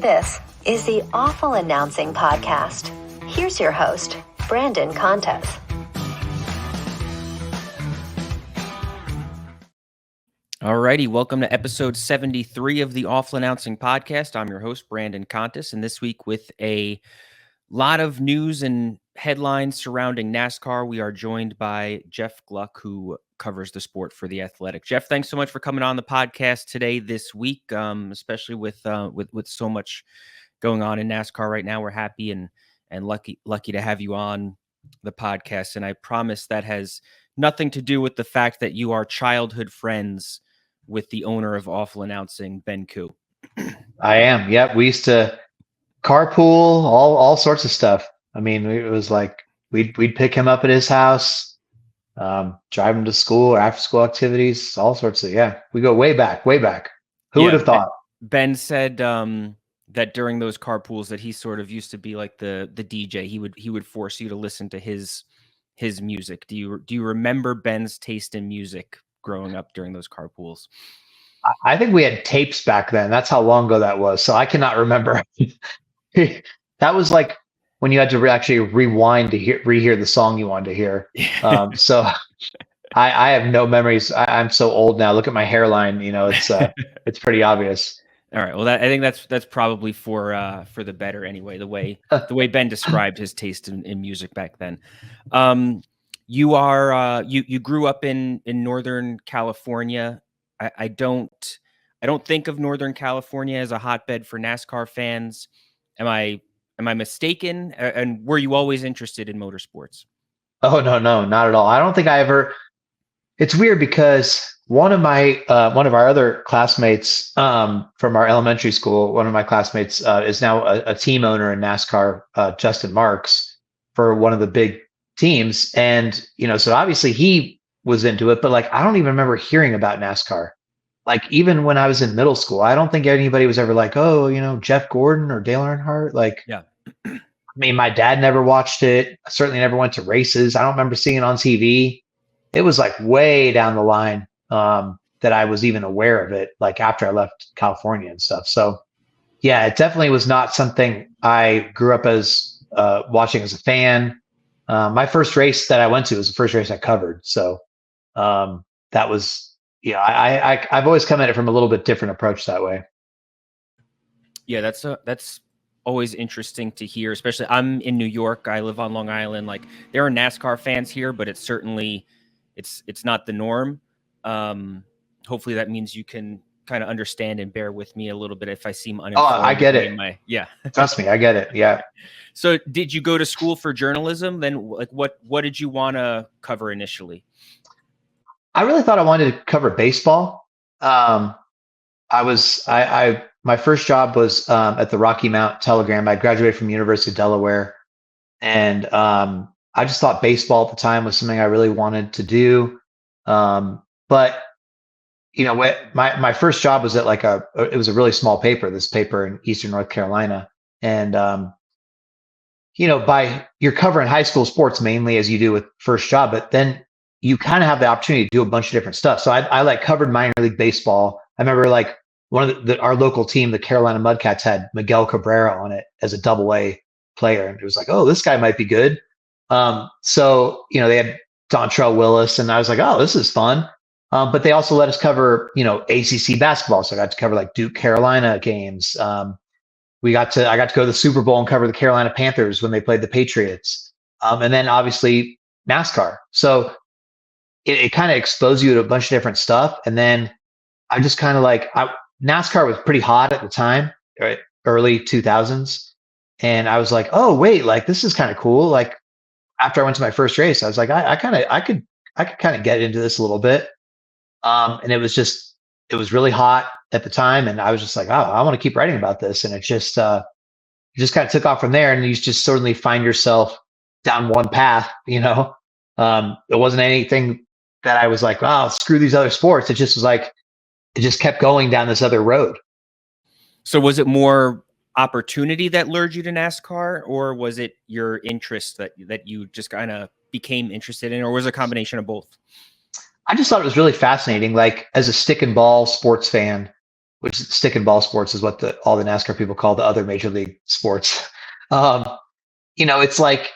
This is the Awful Announcing Podcast. Here's your host, Brandon Contes. Alrighty, welcome to episode 73 of the Awful Announcing Podcast. I'm your host, Brandon Contes, and this week with a lot of news and headlines surrounding NASCAR, we are joined by Jeff Gluck, who covers the sport for The Athletic. Jeff, thanks so much for coming on the podcast today, this week, especially with so much going on in NASCAR right now. We're happy and lucky to have you on the podcast, and I promise that has nothing to do with the fact that you are childhood friends with the owner of Awful Announcing, Ben Koo. I am. Yep. We used to carpool, all sorts of stuff. I mean, it was like we'd pick him up at his house, drive him to school or after school activities, all sorts of, yeah. We go way back. Who would have thought? Ben said that during those carpools that he sort of used to be like the DJ. He would force you to listen to his music. Do you remember Ben's taste in music growing up during those carpools? I think we had tapes back then. That's how long ago that was. So I cannot remember. That was like when you had to actually rewind to rehear the song you wanted to hear. So I have no memories. I'm so old now. Look at my hairline. You know, it's pretty obvious. All right. Well, I think that's probably for the better anyway. The way Ben described his taste in music back then. You grew up in Northern California. I don't think of Northern California as a hotbed for NASCAR fans. Am I mistaken? And were you always interested in motorsports? Oh, no, not at all. I don't think I ever. It's weird because one of our other classmates from our elementary school, one of my classmates is now a team owner in NASCAR, Justin Marks, for one of the big teams. And, so obviously he was into it, but like, I don't even remember hearing about NASCAR. Like, even when I was in middle school, I don't think anybody was ever like, oh, Jeff Gordon or Dale Earnhardt. Like, yeah. I mean, my dad never watched it. I certainly never went to races. I don't remember seeing it on TV. It was like way down the line that I was even aware of it, like after I left California and stuff. So yeah, it definitely was not something I grew up as watching as a fan. My first race that I went to was the first race I covered. So that was, I've always come at it from a little bit different approach that way. Yeah, that's always interesting to hear, especially I'm in New York. I live on Long Island. Like, there are NASCAR fans here, but it's certainly, it's not the norm. Hopefully that means you can kind of understand and bear with me a little bit if I seem uninformed. Oh, I get it. Yeah. Trust me, I get it. Yeah. So did you go to school for journalism? Then like what did you want to cover initially? I really thought I wanted to cover baseball. My first job was at the Rocky Mount Telegram. I graduated from University of Delaware, and I just thought baseball at the time was something I really wanted to do. But my first job was at it was a really small paper, this paper in Eastern North Carolina. And, you're covering high school sports mainly as you do with first job, but then you kind of have the opportunity to do a bunch of different stuff. So I covered minor league baseball. I remember like one of our local team, the Carolina Mudcats, had Miguel Cabrera on it as a Double-A player. And it was like, oh, this guy might be good. So, they had Dontrell Willis, and I was like, oh, this is fun. But they also let us cover, ACC basketball. So I got to cover like Duke Carolina games. I got to go to the Super Bowl and cover the Carolina Panthers when they played the Patriots. And then obviously NASCAR. So it kind of exposed you to a bunch of different stuff. And then I just kind of NASCAR was pretty hot at the time, right? Early 2000s. And I was like, oh, wait, like this is kind of cool. Like after I went to my first race, I was like, I could kind of get into this a little bit. And it was really hot at the time. And I was just like, oh, I want to keep writing about this. And it just kind of took off from there. And you just suddenly find yourself down one path, it wasn't anything that I was like, oh, screw these other sports. It just was like, it just kept going down this other road. So was it more opportunity that lured you to NASCAR, or was it your interest that you just kind of became interested in, or was it a combination of both? I just thought it was really fascinating. Like as a stick and ball sports fan, which is stick and ball sports is what all the NASCAR people call the other major league sports. Um, it's like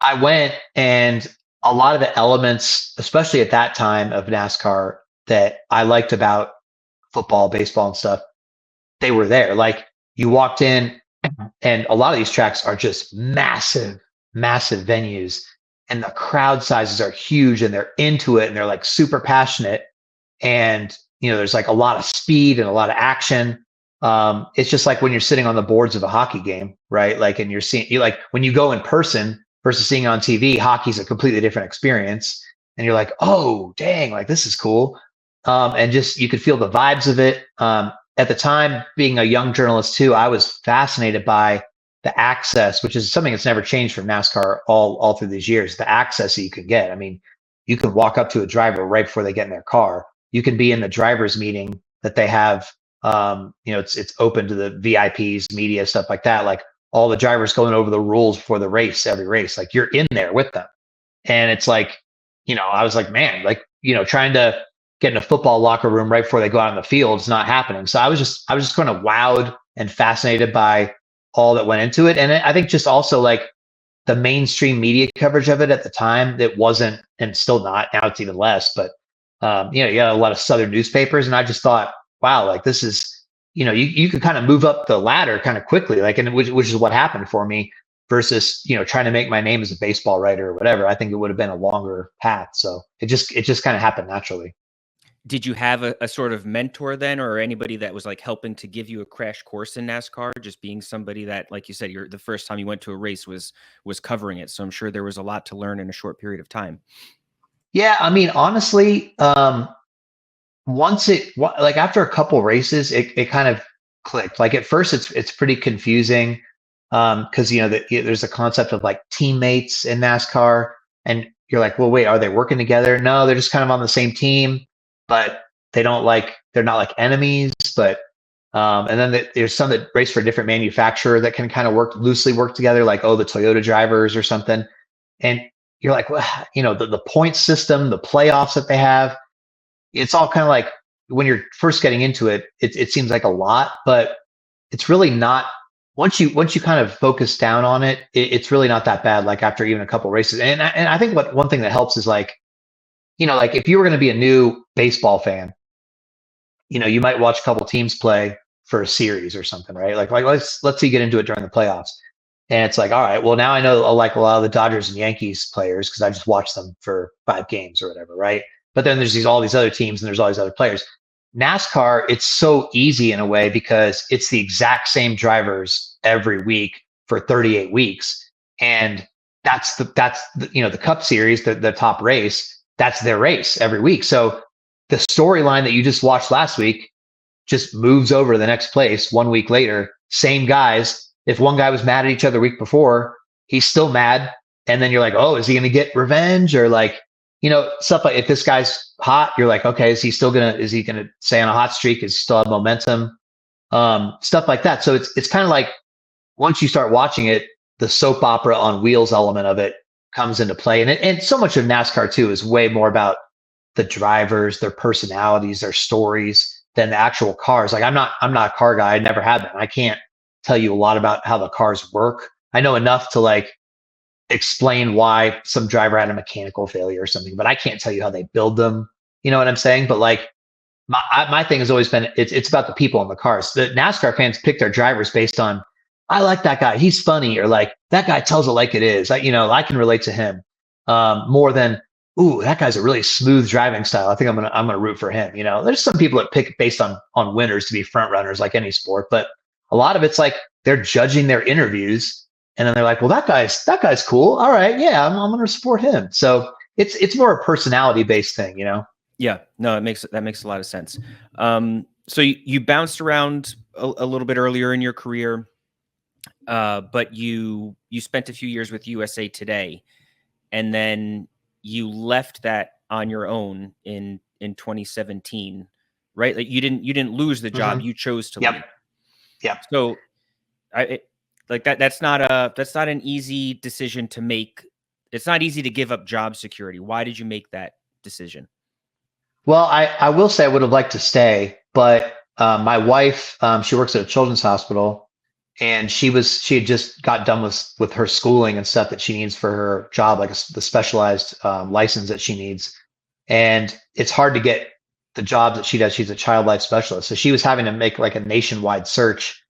I went, and a lot of the elements, especially at that time of NASCAR, that I liked about football, baseball, and stuff, they were there. Like you walked in, and a lot of these tracks are just massive, massive venues, and the crowd sizes are huge, and they're into it, and they're like super passionate. And there's like a lot of speed and a lot of action. It's just like when you're sitting on the boards of a hockey game, right? Like, and you like when you go in person versus seeing it on TV, hockey's a completely different experience. And you're like, oh, dang, like this is cool. And just you could feel the vibes of it. At the time, being a young journalist too, I was fascinated by the access, which is something that's never changed from NASCAR all through these years. The access that you can get. I mean, you can walk up to a driver right before they get in their car. You can be in the drivers meeting that they have. It's open to the VIPs, media, stuff like that. Like all the drivers going over the rules before the race, every race. Like you're in there with them, and it's like, I was like, man, like trying to get in a football locker room right before they go out on the field is not happening. So I was just kind of wowed and fascinated by all that went into it, and I think just also like the mainstream media coverage of it at the time that wasn't, and still not now, it's even less, but you got a lot of Southern newspapers, and I just thought, wow, like this is, you could kind of move up the ladder kind of quickly, like, and which is what happened for me versus, trying to make my name as a baseball writer or whatever. I think it would have been a longer path. So it just kind of happened naturally. Did you have a sort of mentor then, or anybody that was like helping to give you a crash course in NASCAR, just being somebody that, like you said, the first time you went to a race was covering it. So I'm sure there was a lot to learn in a short period of time. Yeah. I mean, honestly, like after a couple races, it kind of clicked. Like at first it's pretty confusing. Cause there's a concept of like teammates in NASCAR, and you're like, well, wait, are they working together? No, they're just kind of on the same team, but they're not like enemies. But, and then there's some that race for a different manufacturer that can kind of loosely work together, like, oh, the Toyota drivers or something. And you're like, well, the point system, the playoffs that they have, it's all kind of like when you're first getting into it, it seems like a lot, but it's really not. Once you kind of focus down on it, it's really not that bad. Like after even a couple races, and I think one thing that helps is like, like if you were going to be a new baseball fan, you might watch a couple teams play for a series or something, right? Like let's say you get into it during the playoffs, and it's like, all right, well now I know like a lot of the Dodgers and Yankees players because I just watched them for 5 games or whatever, right? But then there's all these other teams and there's all these other players. NASCAR, it's so easy in a way because it's the exact same drivers every week for 38 weeks. And that's the Cup Series, the top race, that's their race every week. So the storyline that you just watched last week just moves over to the next place 1 week later. Same guys. If one guy was mad at each other the week before, he's still mad. And then you're like, oh, is he going to get revenge? Or like, stuff like if this guy's hot, you're like, okay, is he going to stay on a hot streak? Is he still have momentum? Stuff like that. So it's kind of like once you start watching it, the soap opera on wheels element of it comes into play. And so much of NASCAR too is way more about the drivers, their personalities, their stories than the actual cars. Like I'm not a car guy. I never have been. I can't tell you a lot about how the cars work. I know enough to like explain why some driver had a mechanical failure or something, but I can't tell you how they build them. You know what I'm saying? But like my thing has always been, it's about the people in the cars. The NASCAR fans pick their drivers based on, I like that guy, he's funny, or like that guy tells it like it is. I can relate to him more than, ooh, that guy's a really smooth driving style. I think I'm gonna root for him. There's some people that pick based on winners to be front runners, like any sport, but a lot of it's like they're judging their interviews. And then they're like, well, that guy's cool. All right. Yeah, I'm going to support him. So it's more a personality based thing, Yeah, no, that makes a lot of sense. So you bounced around a little bit earlier in your career, but you spent a few years with USA Today, and then you left that on your own in 2017, right? Like you didn't lose the job, you chose to leave. Yep. So that's not an easy decision to make. It's not easy to give up job security. Why did you make that decision? Well, I will say I would have liked to stay, but My wife, she works at a children's hospital, and she had just got done with her schooling and stuff that she needs for her job, like the specialized license that she needs. And it's hard to get the job that she does. She's a child life specialist, so she was having to make like a nationwide search.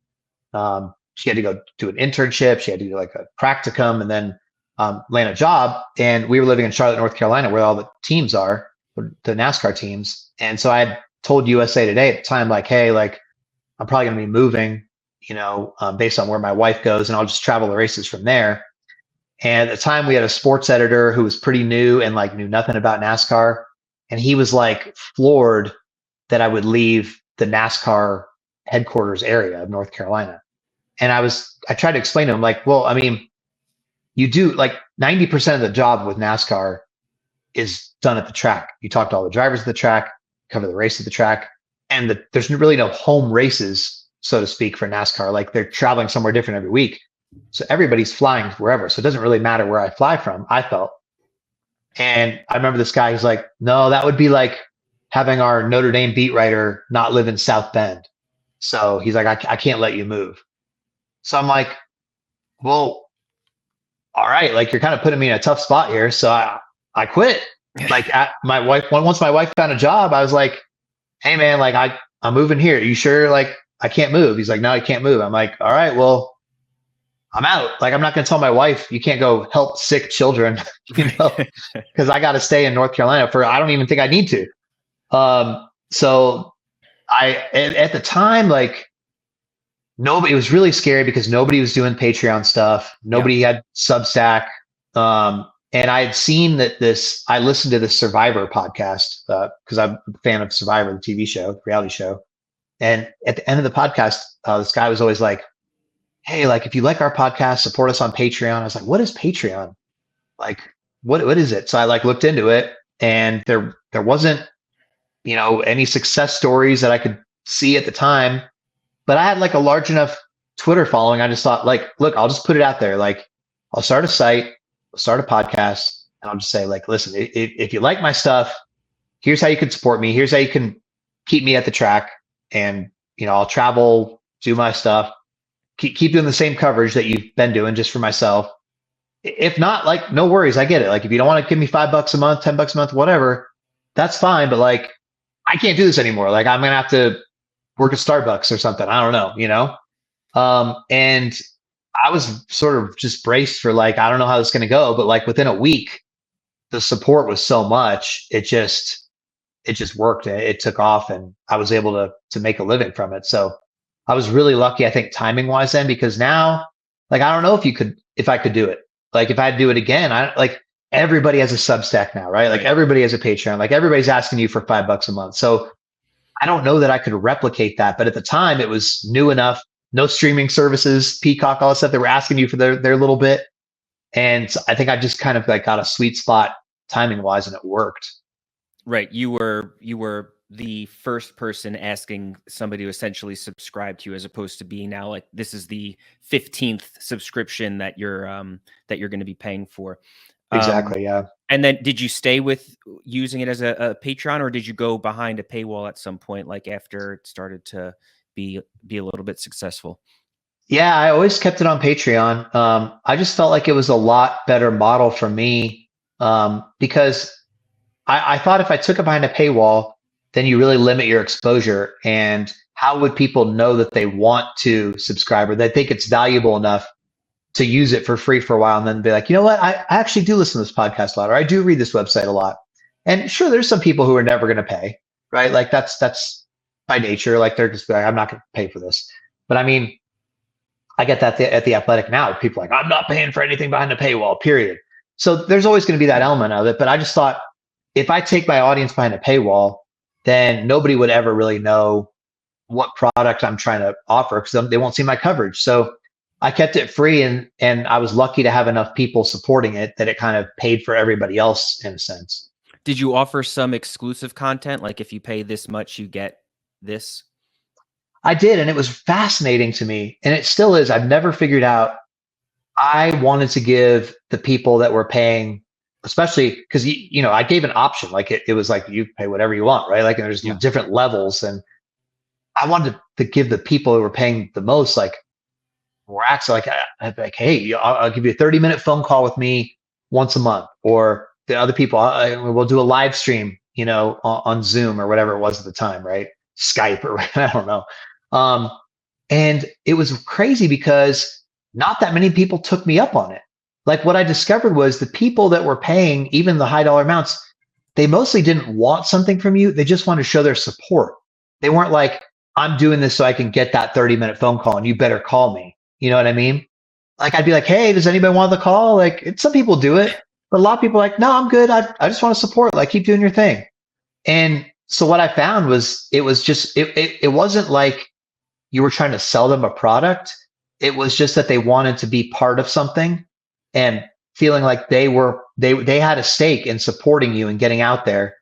She had to go do an internship. She had to do like a practicum, and then land a job. And we were living in Charlotte, North Carolina, where all the teams are, the NASCAR teams. And so I had told USA Today at the time, like, hey, like I'm probably going to be moving, based on where my wife goes, and I'll just travel the races from there. And at the time we had a sports editor who was pretty new and like knew nothing about NASCAR. And he was like floored that I would leave the NASCAR headquarters area of North Carolina. And I tried to explain to him, like, well, I mean, you do like 90% of the job with NASCAR is done at the track. You talk to all the drivers at the track, cover the race at the track, and there's really no home races, so to speak, for NASCAR. Like they're traveling somewhere different every week. So everybody's flying wherever. So it doesn't really matter where I fly from, I felt. And I remember this guy, he's like, no, that would be like having our Notre Dame beat writer not live in South Bend. So he's like, I can't let you move. So I'm like, well, all right, like you're kind of putting me in a tough spot here. So I quit. Like once my wife found a job, I was like, hey man, like I'm moving here. Are you sure? Like I can't move. He's like, no, I can't move. I'm like, all right, well, I'm out. Like I'm not going to tell my wife you can't go help sick children, because I got to stay in North Carolina I don't even think I need to. So at the time, like nobody, it was really scary because nobody was doing Patreon stuff. Nobody had Substack. And I had seen that I listened to this Survivor podcast because I'm a fan of Survivor, the TV show, the reality show. And at the end of the podcast, this guy was always like, hey, like if you like our podcast, support us on Patreon. I was like, what is Patreon? Like, what is it? So I like looked into it, and there wasn't, any success stories that I could see at the time, but I had like a large enough Twitter following. I just thought, like, look, I'll just put it out there. Like I'll start a site, I'll start a podcast, and I'll just say, like, listen, if you like my stuff, here's how you can support me. Here's how you can keep me at the track. And, I'll travel, do my stuff, keep doing the same coverage that you've been doing just for myself. If not, like, no worries. I get it. Like, if you don't want to give me $5 a month, $10 a month, whatever, that's fine. But like, I can't do this anymore. Like, I'm going to have to work at Starbucks or something. I don't know, and I was sort of just braced for like, I don't know how this is going to go, but like within a week, the support was so much, it just worked. It took off, and I was able to make a living from it. So I was really lucky, I think, timing wise then, because now, like, I don't know if I could do it. Like if I had to do it again, like everybody has a Substack now, right? Like everybody has a Patreon, like everybody's asking you for $5 a month. So I don't know that I could replicate that, but at the time it was new enough. No streaming services, Peacock, all that stuff. They were asking you for their little bit. And I think I just kind of like got a sweet spot timing wise, and it worked. Right. You were the first person asking somebody to essentially subscribe to you, as opposed to being now like, this is the 15th subscription that you're going to be paying for. Exactly. Yeah. And then did you stay with using it as a Patreon, or did you go behind a paywall at some point, like after it started to be a little bit successful? Yeah, I always kept it on Patreon. I just felt like it was a lot better model for me, because I thought if I took it behind a paywall, then you really limit your exposure. And how would people know that they want to subscribe, or they think it's valuable enough to use it for free for a while, and then be like, you know what, I actually do listen to this podcast a lot, or I do read this website a lot. And sure, there's some people who are never going to pay, right? Like that's by nature. Like they're just like, I'm not going to pay for this. But I mean, I get that at the Athletic now. People are like, I'm not paying for anything behind a paywall, period. So there's always going to be that element of it. But I just thought, if I take my audience behind a paywall, then nobody would ever really know what product I'm trying to offer, because they won't see my coverage. So I kept it free, and I was lucky to have enough people supporting it that it kind of paid for everybody else in a sense. Did you offer some exclusive content? Like if you pay this much, you get this? I did. And it was fascinating to me. And it still is. I've never figured out. I wanted to give the people that were paying, especially because, I gave an option. Like it was like, you pay whatever you want, right? Like, and there's different levels. And I wanted to give the people who were paying the most, like, racks. Like, I'd be like, hey, I'll give you a 30-minute phone call with me once a month, or the other people, we'll do a live stream, on Zoom or whatever it was at the time, right? Skype or I don't know. And it was crazy because not that many people took me up on it. Like, what I discovered was the people that were paying even the high dollar amounts, they mostly didn't want something from you. They just wanted to show their support. They weren't like, I'm doing this so I can get that 30-minute phone call and you better call me. You know what I mean? Like, I'd be like, hey, does anybody want the call? Like, some people do it, but a lot of people are like, no, I'm good. I just want to support. Like, keep doing your thing. And so what I found was it was just, it wasn't like you were trying to sell them a product. It was just that they wanted to be part of something and feeling like they had a stake in supporting you and getting out there.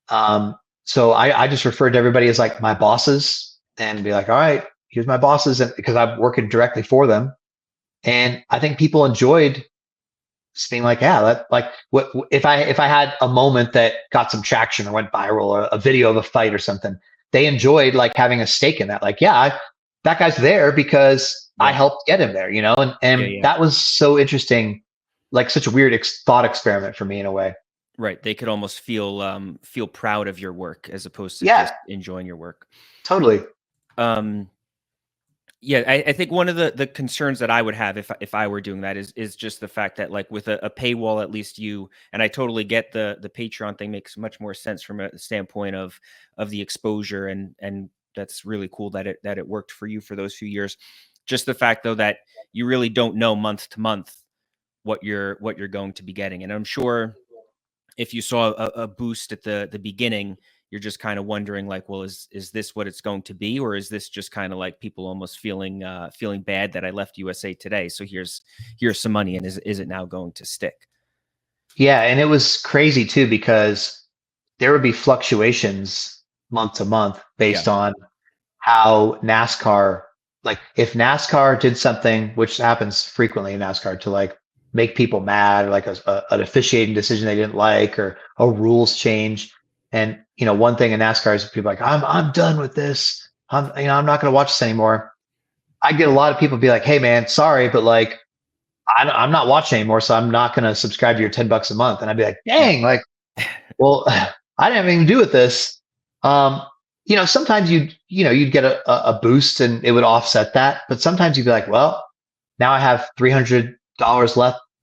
So I just referred to everybody as like my bosses and be like, all right, here's my bosses, and because I'm working directly for them. And I think people enjoyed just being like, yeah, what if I had a moment that got some traction or went viral, or a video of a fight or something, they enjoyed like having a stake in that. Like, yeah, that guy's there because I helped get him there, and that was so interesting, like such a weird thought experiment for me in a way. Right. They could almost feel proud of your work as opposed to just enjoying your work. Totally. I think one of the concerns that I would have if I were doing that is just the fact that, like, with a paywall, at least and I totally get the Patreon thing makes much more sense from a standpoint of the exposure, and that's really cool that it worked for you for those few years. Just the fact, though, that you really don't know month to month what you're going to be getting. And I'm sure if you saw a boost at the beginning, you're just kind of wondering, like, well, is this what it's going to be? Or is this just kind of like people almost feeling bad that I left USA Today? So here's some money. And is it now going to stick? Yeah. And it was crazy too, because there would be fluctuations month to month based on how NASCAR, like if NASCAR did something, which happens frequently in NASCAR, to like make people mad, or like an officiating decision they didn't like, or a rules change. And, one thing in NASCAR is people like, I'm done with this. I'm not going to watch this anymore. I get a lot of people be like, hey man, sorry, but like, I'm not watching anymore. So I'm not going to subscribe to your $10 a month. And I'd be like, dang, like, well, I didn't have anything to do with this. Sometimes you'd get a boost and it would offset that. But sometimes you'd be like, well, now I have $300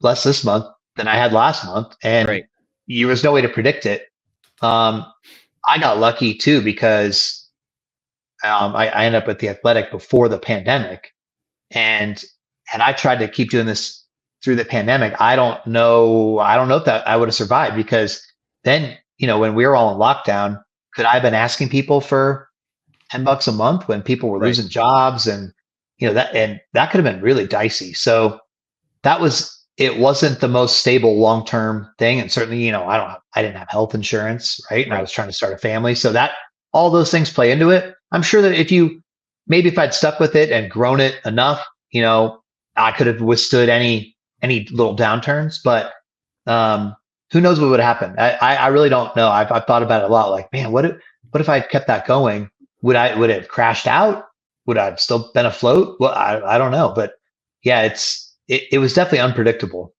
less this month than I had last month. And there was no way to predict it. I got lucky too, because I ended up at the Athletic before the pandemic, and I tried to keep doing this through the pandemic, I don't know if that I would have survived, because then, when we were all in lockdown, could I have been asking people for $10 a month when people were losing jobs, and that could have been really dicey. So it wasn't the most stable long-term thing. And certainly, I didn't have health insurance, right? And I was trying to start a family. So that all those things play into it. I'm sure that if I'd stuck with it and grown it enough, I could have withstood any little downturns, but who knows what would happen? I really don't know. I've thought about it a lot. Like, man, what if I kept that going? Would it have crashed out? Would I have still been afloat? Well, I don't know, but yeah, it was definitely unpredictable.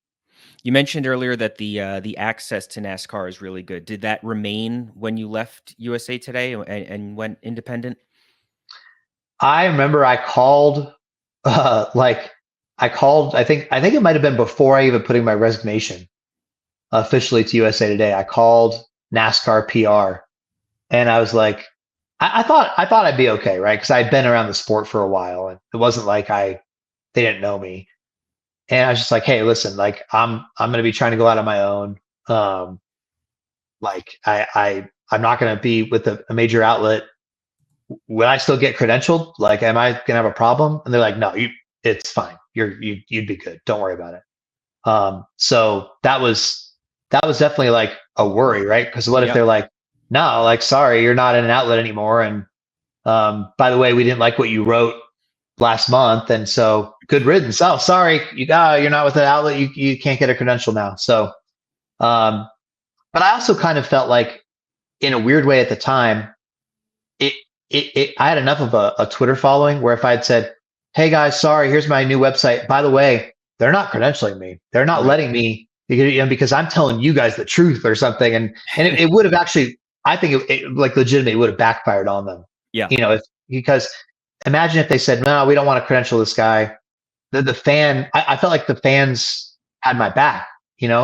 You mentioned earlier that the access to NASCAR is really good. Did that remain when you left USA Today and went independent? I remember I called, I think it might have been before I even put in my resignation officially to USA Today. I called NASCAR PR, and I was like, I thought I'd be okay, right? Because I'd been around the sport for a while, and it wasn't like they didn't know me. And I was just like, hey, listen, like I'm going to be trying to go out on my own. Like I'm not going to be with a major outlet. Will I still get credentialed? Like, am I going to have a problem? And they're like, no, it's fine. You'd be good. Don't worry about it. So that was definitely like a worry, right? Because what if they're like, no, like, sorry, you're not in an outlet anymore. And by the way, we didn't like what you wrote last month, and so good riddance. Oh, sorry, you're not with an outlet. You can't get a credential now. So, but I also kind of felt like, in a weird way at the time, I had enough of a Twitter following where if I had said, "Hey guys, sorry, here's my new website. By the way, they're not credentialing me. They're not letting me, because I'm telling you guys the truth or something." And it would have actually, I think it like legitimately would have backfired on them. Yeah. Because imagine if they said, "No, we don't want to credential this guy." The fan, I felt like the fans had my back,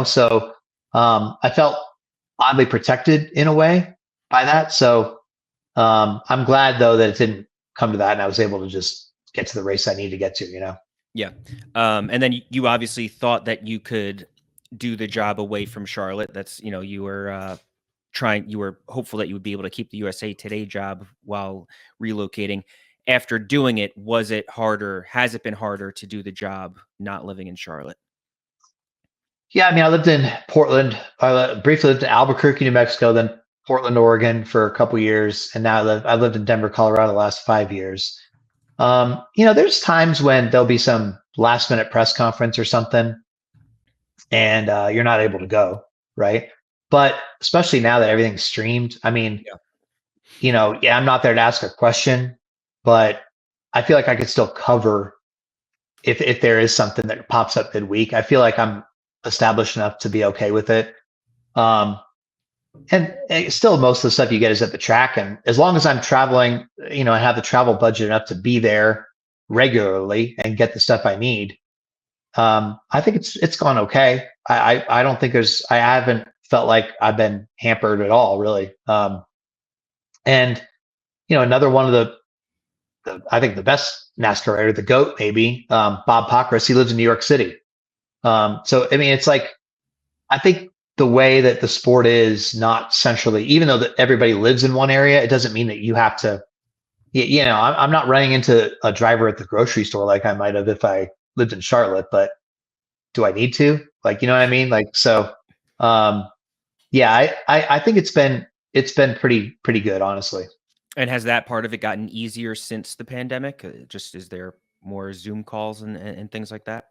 so I felt oddly protected in a way by that. So I'm glad though that it didn't come to that, and I was able to just get to the race I needed to get to. Yeah. And then you obviously thought that you could do the job away from Charlotte. That's, you were you were hopeful that you would be able to keep the USA Today job while relocating. After doing it, was it harder? Has it been harder to do the job not living in Charlotte? Yeah, I mean, I lived in Portland. I briefly lived in Albuquerque, New Mexico, then Portland, Oregon for a couple years, and now I've lived in Denver, Colorado the last 5 years. There's times when there'll be some last minute press conference or something, and you're not able to go, right? But especially now that everything's streamed, I mean, yeah, I'm not there to ask a question, but I feel like I could still cover if there is something that pops up midweek. I feel like I'm established enough to be okay with it. And still, most of the stuff you get is at the track, and as long as I'm traveling, I have the travel budget enough to be there regularly and get the stuff I need. I think it's gone okay. I don't think I haven't felt like I've been hampered at all, really. And another one of I think the best NASCAR rider, the GOAT, maybe, Bob Pockris, he lives in New York City. So, I mean, it's like, I think the way that the sport is not centrally, even though that everybody lives in one area, it doesn't mean that you have to, I'm not running into a driver at the grocery store like I might have if I lived in Charlotte, but do I need to? Like, you know what I mean? Like, so, yeah, I think it's been pretty good, honestly. And has that part of it gotten easier since the pandemic? Just is there more Zoom calls and things like that?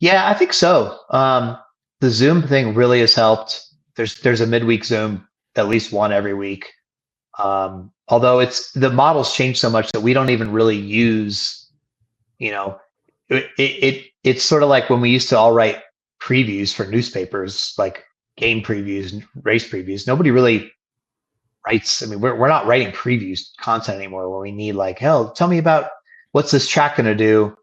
Yeah, I think so. The Zoom thing really has helped. There's a midweek Zoom, at least one every week. Although the model's changed so much that we don't even really use, it's sort of like when we used to all write previews for newspapers, like game previews and race previews. Nobody really writes. I mean, we're not writing previews content anymore where we need like, hell, tell me about what's this track going to do.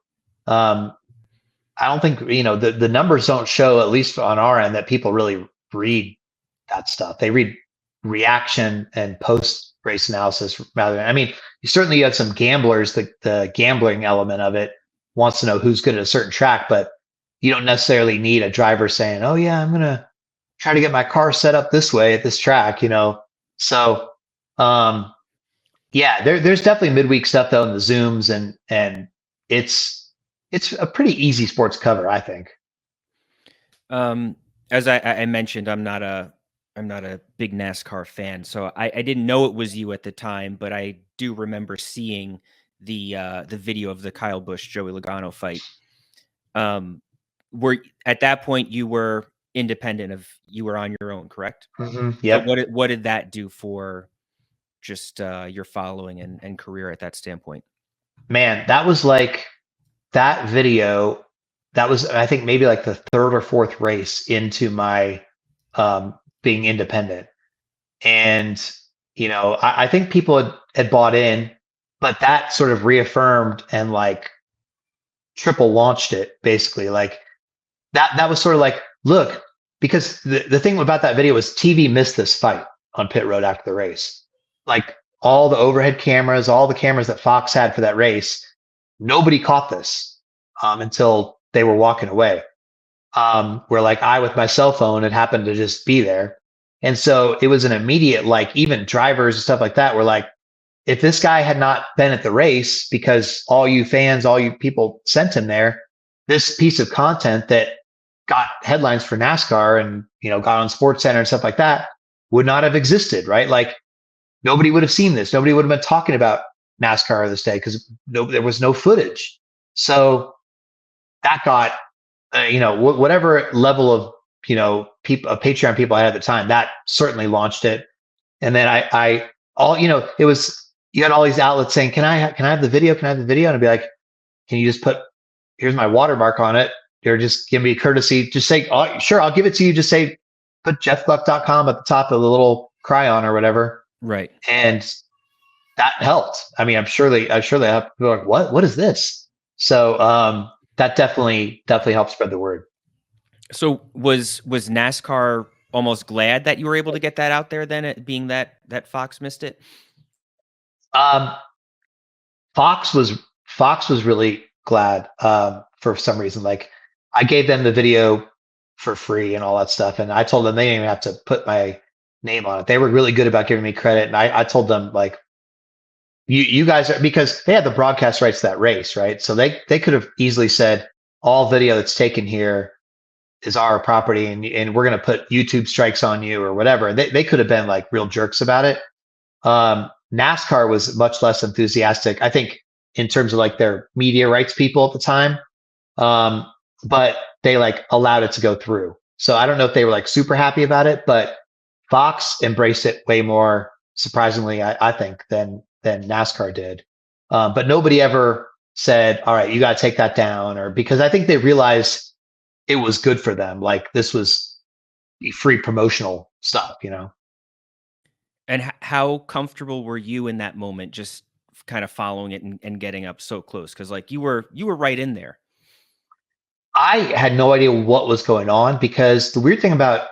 I don't think, the numbers don't show, at least on our end, that people really read that stuff. They read reaction and post race analysis rather than, I mean, you have some gamblers, the gambling element of it wants to know who's good at a certain track, but you don't necessarily need a driver saying, "Oh yeah, I'm going to try to get my car set up this way at this track," So, yeah, there's definitely midweek stuff though in the Zooms, and it's a pretty easy sports cover, I think. As I mentioned, I'm not a big NASCAR fan, so I didn't know it was you at the time, but I do remember seeing the video of the Kyle Busch Joey Logano fight. Were at that point you were independent you were on your own, correct? Mm-hmm. Yeah. What did that do for just your following and career at that standpoint? Man, that was like that video. That was, I think, maybe like the third or fourth race into my being independent. And, I think people had bought in, but that sort of reaffirmed and like triple launched it, basically. Like that was sort of like, look, because the thing about that video was TV missed this fight on pit road after the race. Like all the overhead cameras, all the cameras that Fox had for that race, nobody caught this until they were walking away. Where like I, with my cell phone, had happened to just be there. And so it was an immediate, like, even drivers and stuff like that were like, if this guy had not been at the race because all you fans, all you people sent him there, this piece of content that got headlines for NASCAR and, got on Sports Center and stuff like that would not have existed, right? Like nobody would have seen this. Nobody would have been talking about NASCAR this day because there was no footage. So that got, whatever level of, Patreon people I had at the time, that certainly launched it. And then it was you had all these outlets saying, can I have the video? Can I have the video? And I'd be like, can you just put, here's my watermark on it. Or just give me a courtesy. Just say, oh, sure, I'll give it to you. Just say, put jeffgluck.com at the top of the little cryon or whatever. Right. And that helped. I mean, I'm sure they have people like, what is this? So that definitely helped spread the word. So was NASCAR almost glad that you were able to get that out there then, it being that Fox missed it? Fox was really glad for some reason. Like I gave them the video for free and all that stuff, and I told them they didn't even have to put my name on it. They were really good about giving me credit, and I told them like, you guys are, because they had the broadcast rights to that race, right? So they could have easily said all video that's taken here is our property, and we're going to put YouTube strikes on you or whatever. They could have been like real jerks about it. NASCAR was much less enthusiastic, I think, in terms of like their media rights people at the time. But they like allowed it to go through. So I don't know if they were like super happy about it, but Fox embraced it way more, surprisingly, I think, than NASCAR did. But nobody ever said, all right, you got to take that down, or because I think they realized it was good for them. Like this was free promotional stuff, you know? And how comfortable were you in that moment, just kind of following it and getting up so close? Cause like you were right in there. I had no idea what was going on, because the weird thing about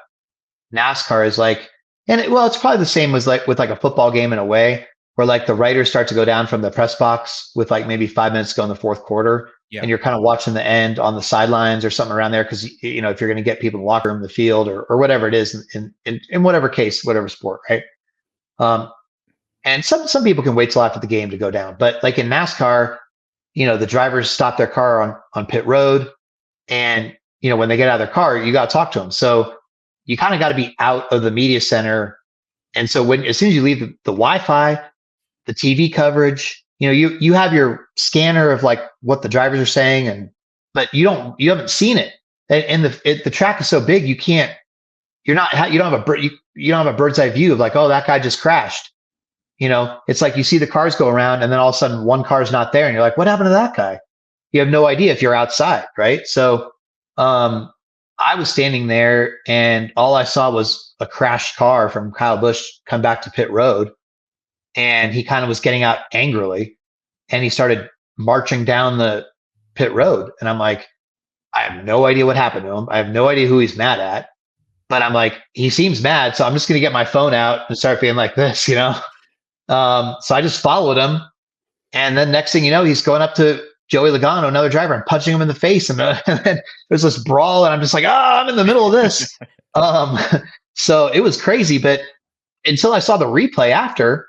NASCAR is like, it's probably the same as like with like a football game in a way, where like the writers start to go down from the press box with like maybe 5 minutes to go in the fourth quarter. Yeah. And you're kind of watching the end on the sidelines or something around there. Cause you know, if you're going to get people in the locker room, the field, or whatever it is in whatever case, whatever sport. Right. And some people can wait till after the game to go down, but like in NASCAR, you know, the drivers stop their car on pit road, and you know, when they get out of their car, you got to talk to them. So you kind of got to be out of the media center. And so as soon as you leave the Wi-Fi, the TV coverage, you know, you have your scanner of like what the drivers are saying, but you haven't seen it. And the track is so big, you don't have a bird's eye view of like, oh, that guy just crashed. You know, it's like you see the cars go around, and then all of a sudden one car's not there, and you're like, what happened to that guy? You have no idea if you're outside, right? So I was standing there, and all I saw was a crashed car from Kyle Busch come back to pit road, and he kind of was getting out angrily, and he started marching down the pit road, and I'm like, I have no idea what happened to him. I have no idea who he's mad at, but I'm like, he seems mad, so I'm just going to get my phone out and start being like this, you know? So I just followed him, and then next thing you know, he's going up to Joey Logano, another driver, and punching him in the face, and then there's this brawl, and I'm just like, I'm in the middle of this. So it was crazy, but until I saw the replay after,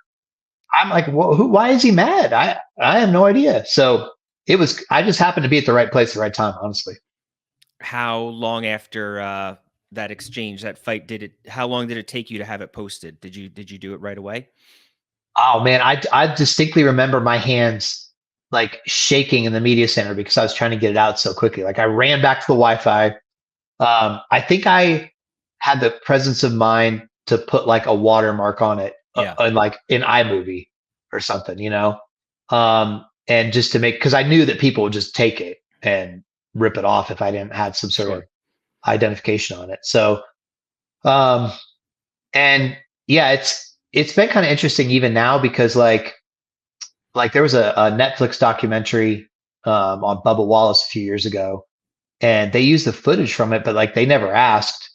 I'm like, why is he mad? I have no idea. So I just happened to be at the right place at the right time, honestly. How long after that exchange, that fight, how long did it take you to have it posted? Did you do it right away? Oh man, I distinctly remember my hands like shaking in the media center because I was trying to get it out so quickly. Like I ran back to the Wi-Fi. I think I had the presence of mind to put like a watermark on it, like in iMovie or something, you know, and just to make, because I knew that people would just take it and rip it off if I didn't have some sort of identification on it. So, and yeah, it's been kind of interesting even now, because like there was a Netflix documentary on Bubba Wallace a few years ago, and they used the footage from it, but like they never asked,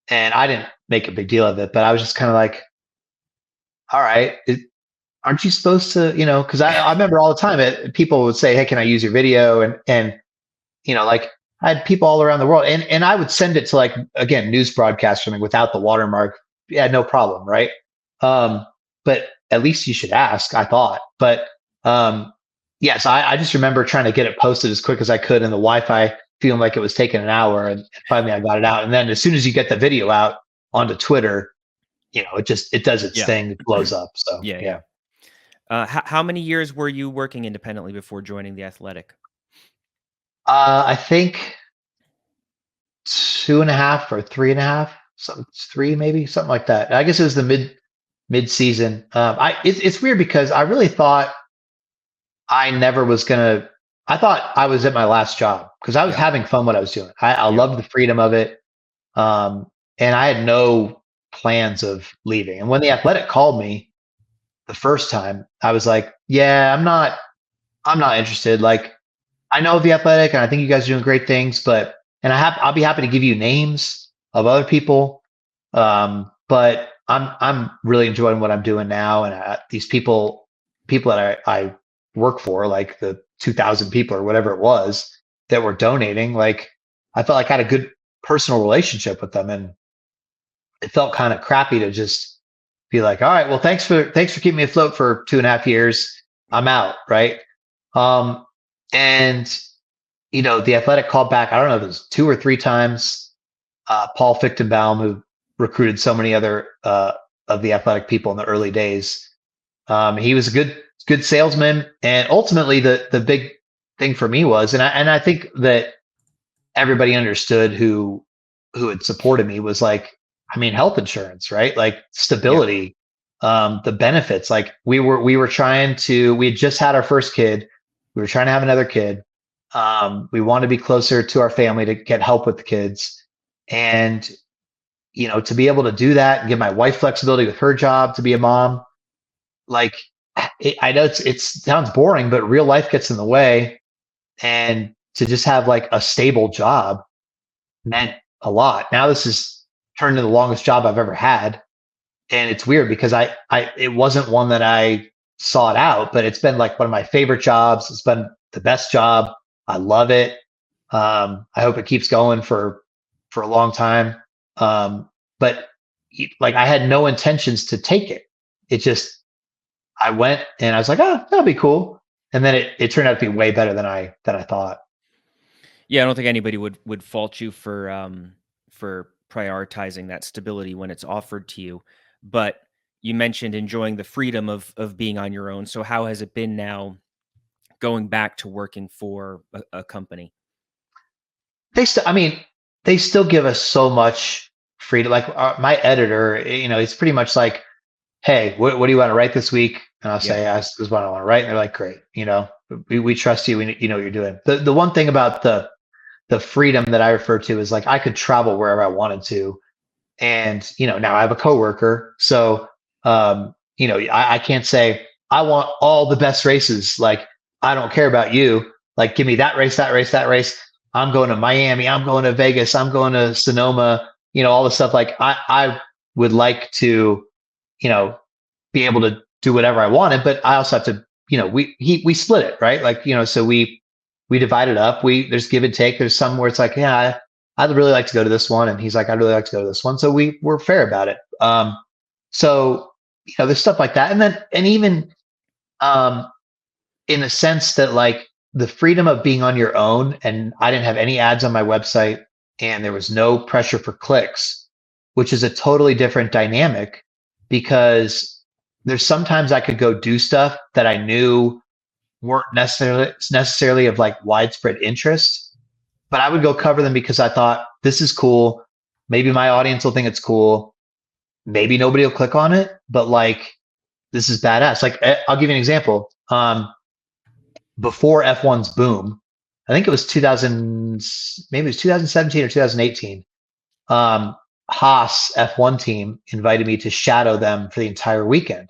and I didn't make a big deal of it, but I was just kind of like, all right, aren't you supposed to, you know, because I remember all the time people would say, hey, can I use your video? And you know, like I had people all around the world, and I would send it to like, again, news broadcast something without the watermark. Yeah, no problem, right? But at least you should ask, I thought. But yes, I just remember trying to get it posted as quick as I could in the Wi-Fi, feeling like it was taking an hour, and finally I got it out. And then as soon as you get the video out onto Twitter, you know, it does its thing, it blows up. So yeah. How many years were you working independently before joining The Athletic? I think 2.5 or 3.5, three maybe, something like that. I guess it was the mid-season. It's weird because I really thought I never was gonna. I thought I was at my last job because I was Yeah. having fun what I was doing. I Yeah. loved the freedom of it, and I had no plans of leaving. And when the Athletic called me the first time, I was like, "Yeah, I'm not interested." Like, I know the Athletic, and I think you guys are doing great things, but I'll be happy to give you names of other people. But I'm really enjoying what I'm doing now, and these people that I work for, like the 2,000 people or whatever it was that were donating, like I felt like I had a good personal relationship with them, and it felt kind of crappy to just be like, all right, well, thanks for keeping me afloat for 2.5 years. I'm out, right? Um, and the Athletic called back. I don't know if it was 2 or 3 times. Paul Fichtenbaum, who recruited so many other of the Athletic people in the early days, he was a good salesman. And ultimately, the big thing for me was, and I think that everybody understood who had supported me was like, I mean, health insurance, right? Like stability, the benefits. Like we had just had our first kid. We were trying to have another kid. We want to be closer to our family to get help with the kids. And, to be able to do that and give my wife flexibility with her job to be a mom, like I know it sounds boring, but real life gets in the way. And to just have like a stable job meant a lot. Now this is turned into the longest job I've ever had. And it's weird because it wasn't one that I sought out, but it's been like one of my favorite jobs. It's been the best job. I love it. I hope it keeps going for a long time. But like I had no intentions to take it. It just, I went and I was like, oh, that'll be cool. And then it turned out to be way better than I thought. Yeah, I don't think anybody would fault you for prioritizing that stability when it's offered to you. But you mentioned enjoying the freedom of being on your own. So how has it been now going back to working for a company? I mean, they still give us so much freedom. Like my editor, it's pretty much like, hey, what do you want to write this week? And I'll say, this is what I want to write. And they're like, great. We trust you. You know what you're doing. The one thing about the freedom that I refer to is like I could travel wherever I wanted to. And, now I have a coworker. So, I can't say I want all the best races. Like, I don't care about you. Like, give me that race, that race, that race. I'm going to Miami. I'm going to Vegas. I'm going to Sonoma, all the stuff. Like I would like to, be able to do whatever I wanted, but I also have to, we split it, right? Like, so we divide it up. There's give and take. There's some where it's like, yeah, I'd really like to go to this one. And he's like, I'd really like to go to this one. So we're fair about it. So, there's stuff like that. And even, in a sense that like the freedom of being on your own, and I didn't have any ads on my website and there was no pressure for clicks, which is a totally different dynamic because there's sometimes I could go do stuff that I knew weren't necessarily of like widespread interest, but I would go cover them because I thought this is cool. Maybe my audience will think it's cool. Maybe nobody will click on it, but like, this is badass. Like, I'll give you an example. Before F1's boom, I think it was 2017 or 2018. Haas F1 team invited me to shadow them for the entire weekend.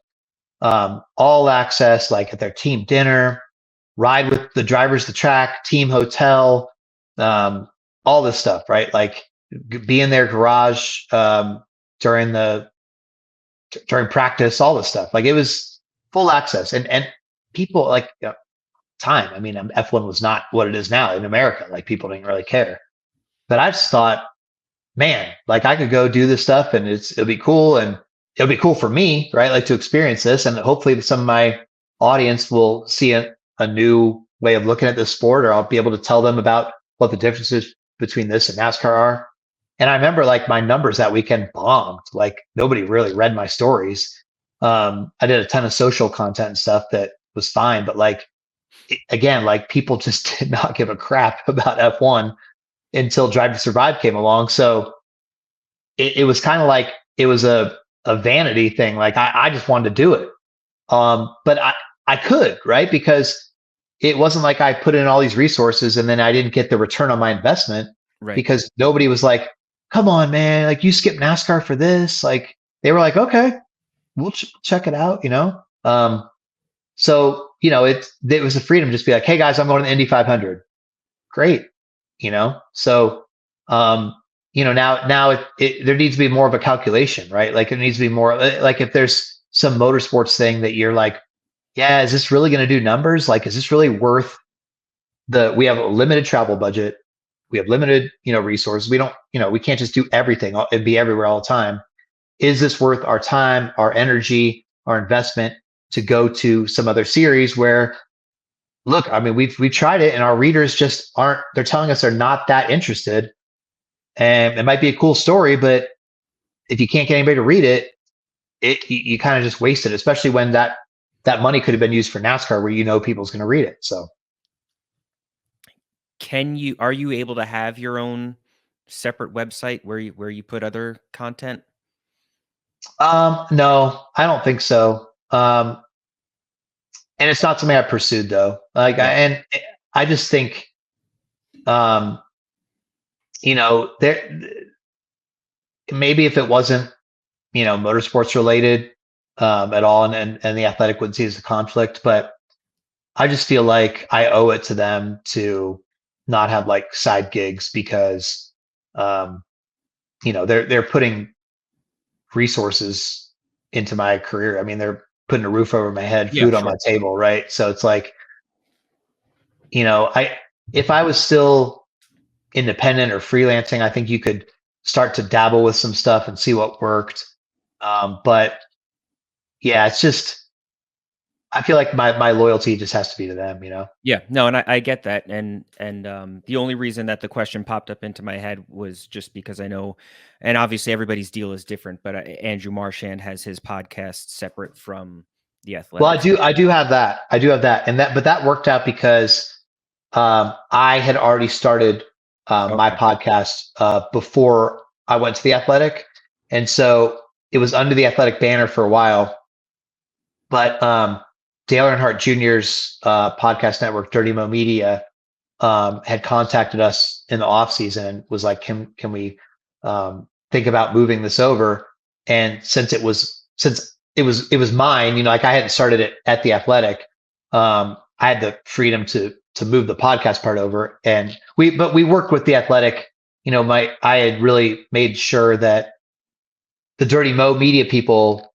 All access, like at their team dinner, ride with the drivers, the track, team hotel, all this stuff, right? Like be in their garage during practice, all this stuff. Like it was full access, and people like time. I mean, F1 was not what it is now in America. Like people didn't really care, but I just thought, man, like I could go do this stuff and it'll be cool, and it'll be cool for me, right? Like to experience this, and hopefully some of my audience will see a new way of looking at this sport, or I'll be able to tell them about what the differences between this and NASCAR are. And I remember like my numbers that weekend bombed. Like nobody really read my stories. I did a ton of social content and stuff that was fine, but like again, like people just did not give a crap about F1 until Drive to Survive came along. So it was kind of like it was a a vanity thing. Like I just wanted to do it. But I could, right? Because it wasn't like I put in all these resources and then I didn't get the return on my investment, Right. because nobody was like, come on, man, like you skip NASCAR for this. Like they were like, okay, we'll check it out, So, it was a freedom to just be like, hey guys, I'm going to the Indy 500. Great. So, now there needs to be more of a calculation, right? Like it needs to be more like if there's some motorsports thing that you're like, yeah, is this really going to do numbers? Like, is this really worth we have a limited travel budget. We have limited, resources. We don't, we can't just do everything and be everywhere all the time. Is this worth our time, our energy, our investment to go to some other series where, look, I mean, we've tried it and our readers just they're telling us they're not that interested. And it might be a cool story, but if you can't get anybody to read it, you kind of just waste it, especially when that money could have been used for NASCAR where people's going to read it. So are you able to have your own separate website where you put other content? no, I don't think so. And it's not something I pursued though. Like, Yeah. I just think, there, maybe if it wasn't, motorsports related, at all, and the Athletic wouldn't see it as a conflict, but I just feel like I owe it to them to not have like side gigs because, they're putting resources into my career. I mean, they're putting a roof over my head, Yeah, food on sure. my table, right? So it's like, if I was still independent or freelancing, I think you could start to dabble with some stuff and see what worked. But yeah, it's just, I feel like my loyalty just has to be to them, Yeah, no, and I get that, and the only reason that the question popped up into my head was just because I know, and obviously everybody's deal is different, but Andrew Marchand has his podcast separate from the Well, Athletic. I do have that. But that worked out because I had already started my Okay. podcast before I went to the Athletic, and so it was under the Athletic banner for a while. But Dale Earnhardt Jr.'s podcast network, Dirty Mo Media, had contacted us in the off season and was like, "Can we think about moving this over?" And since it was mine, like I hadn't started it at the Athletic, I had the freedom to move the podcast part over, and we worked with the Athletic. I had really made sure that the Dirty Mo Media people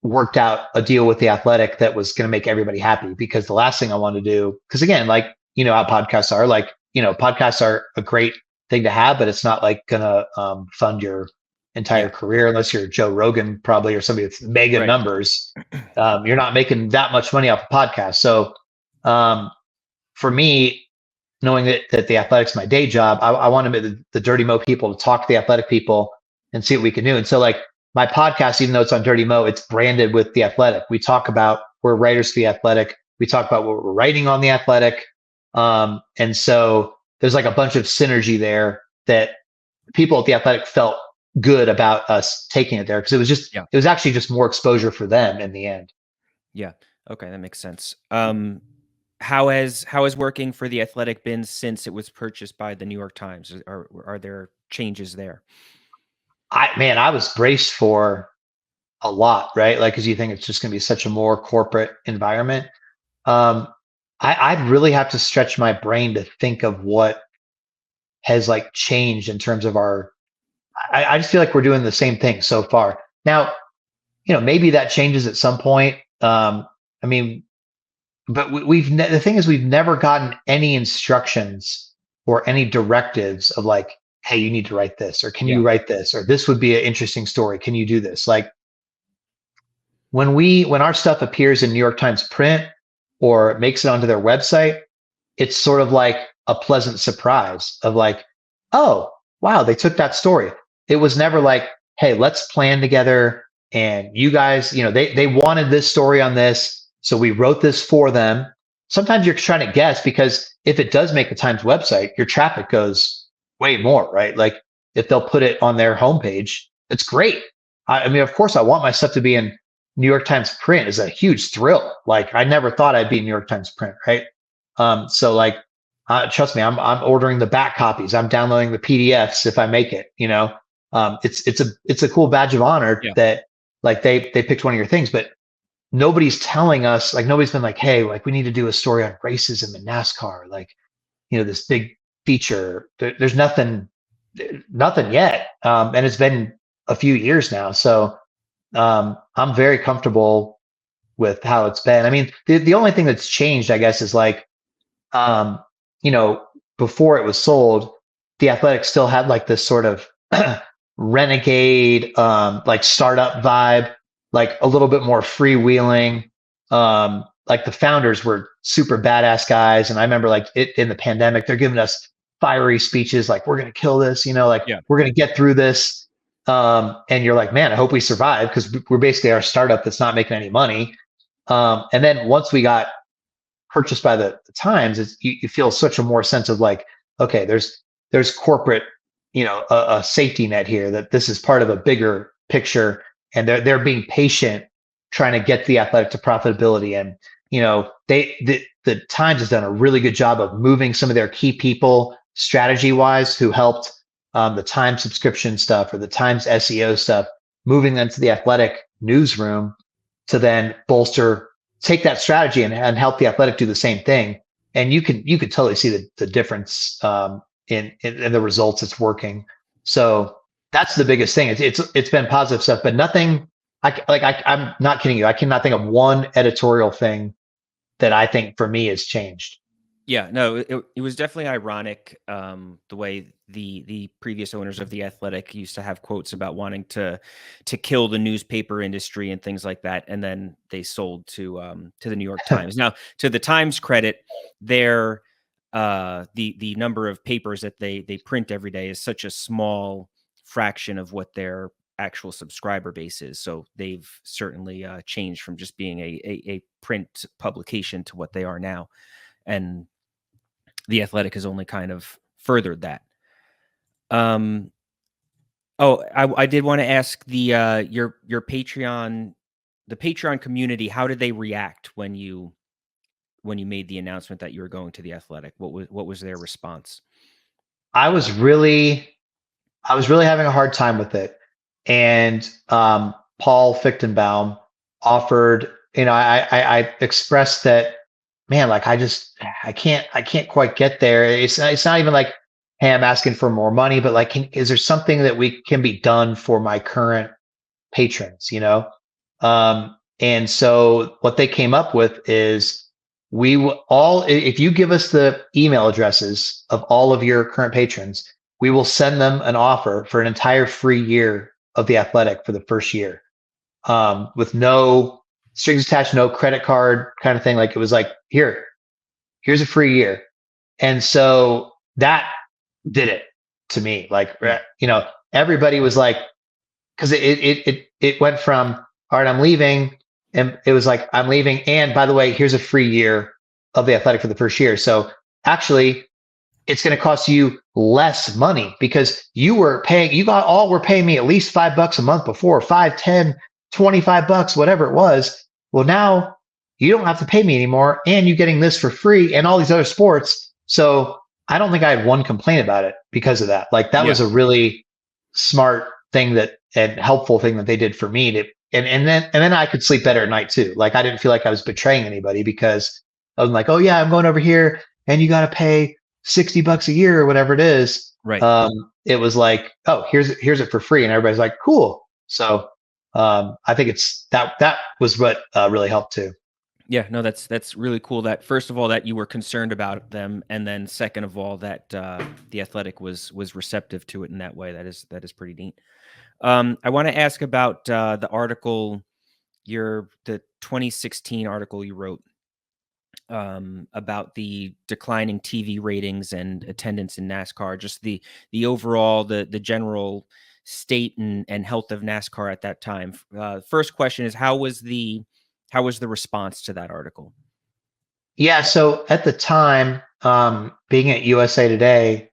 worked out a deal with the Athletic that was going to make everybody happy, because the last thing I want to do, because again, like, how podcasts are, like, podcasts are a great thing to have, but it's not like gonna fund your entire career unless you're Joe Rogan probably, or somebody with mega Right. numbers. You're not making that much money off a podcast. So for me, knowing that the Athletic's my day job, I want the Dirty Mo people to talk to the Athletic people and see what we can do. And so like my podcast, even though it's on Dirty Mo, it's branded with the Athletic. We talk about, we're writers for the Athletic. We talk about what we're writing on the Athletic. And so there's like a bunch of synergy there that people at the Athletic felt good about us taking it there, because it was actually just more exposure for them in the end. Yeah. Okay, that makes sense. How has working for the Athletic been since it was purchased by the New York Times? Are there changes there? I was braced for a lot, right? Like, because you think it's just going to be such a more corporate environment. I'd really have to stretch my brain to think of what has like changed in terms of I just feel like we're doing the same thing so far. Now, maybe that changes at some point. I mean, but the thing is, we've never gotten any instructions or any directives of like, hey, you need to write this, or can you write this, or this would be an interesting story. Can you do this? Like when our stuff appears in New York Times print or makes it onto their website, it's sort of like a pleasant surprise of like, oh, wow, they took that story. It was never like, hey, let's plan together. And you guys, they wanted this story on this, so we wrote this for them. Sometimes you're trying to guess, because if it does make the Times website, your traffic goes way more, right? Like if they'll put it on their homepage, it's great. I mean, of course, I want my stuff to be in New York Times print. Is a huge thrill. Like, I never thought I'd be in New York Times print, right? So like, trust me, I'm ordering the back copies. I'm downloading the PDFs if I make it. It's a cool badge of honor that like they picked one of your things, but nobody's telling us, like nobody's been like, hey, like we need to do a story on racism in NASCAR, like this big feature. There's nothing yet, and it's been a few years now, so I'm very comfortable with how it's been. I mean, the only thing that's changed, I guess, is like, before it was sold, the Athletic still had like this sort of renegade, like startup vibe, like a little bit more freewheeling. Like the founders were super badass guys. And I remember like in the pandemic, they're giving us fiery speeches, like, we're going to kill this, we're going to get through this. And you're like, man, I hope we survive, because we're basically our startup that's not making any money. And then once we got purchased by the Times, you feel such a more sense of like, okay, there's corporate, a safety net here, that this is part of a bigger picture, and they're being patient, trying to get the Athletic to profitability. And the Times has done a really good job of moving some of their key people strategy wise who helped the Times subscription stuff or the Times SEO stuff, moving them to the Athletic newsroom to then take that strategy and help the Athletic do the same thing. And you could totally see the difference in the results. It's working. So that's the biggest thing. It's been positive stuff, but nothing. I'm not kidding you. I cannot think of one editorial thing that I think for me has changed. Yeah, no, it was definitely ironic, the way the previous owners of the Athletic used to have quotes about wanting to kill the newspaper industry and things like that, and then they sold to the New York Times. Now, to the Times' credit, their the number of papers that they print every day is such a small fraction of what their actual subscriber base is. So they've certainly changed from just being a print publication to what they are now, and the Athletic has only kind of furthered that. I did want to ask your Patreon, the Patreon community. How did they react when you made the announcement that you were going to the Athletic? What was their response? I was really having a hard time with it, and Paul Fichtenbaum offered. I expressed that, man, like I can't quite get there. It's not even like, hey, I'm asking for more money, but like, is there something that can be done for my current patrons, and so what they came up with is we will if you give us the email addresses of all of your current patrons, we will send them an offer for an entire free year of the Athletic for the first year, with no strings attached, no credit card kind of thing. Like, it was like, here's a free year. And so that did it to me. Like, everybody was like, because it went from, all right, I'm leaving, and it was like, I'm leaving, and by the way, here's a free year of the Athletic for the first year. So actually, it's going to cost you less money, because you were paying me at least $5 a month before, 5, 10, 25 bucks, whatever it was. Well, now you don't have to pay me anymore, and you're getting this for free and all these other sports. So I don't think I had one complaint about it because of that. Like, that was a really smart thing and helpful thing that they did for me and then I could sleep better at night too. Like, I didn't feel like I was betraying anybody, because I was like, oh yeah, I'm going over here and you got to pay $60 a year or whatever it is. Right. It was like, oh, here's it for free. And everybody's like, cool. So I think it's that was what really helped too. Yeah, no, that's really cool. That, first of all, that you were concerned about them, and then second of all, that the Athletic was receptive to it in that way. That is pretty neat. I want to ask about the article, the 2016 article you wrote about the declining TV ratings and attendance in NASCAR. Just the overall the general state and health of NASCAR at that time. First question is, how was the response to that article? Yeah, so at the time, being at USA Today,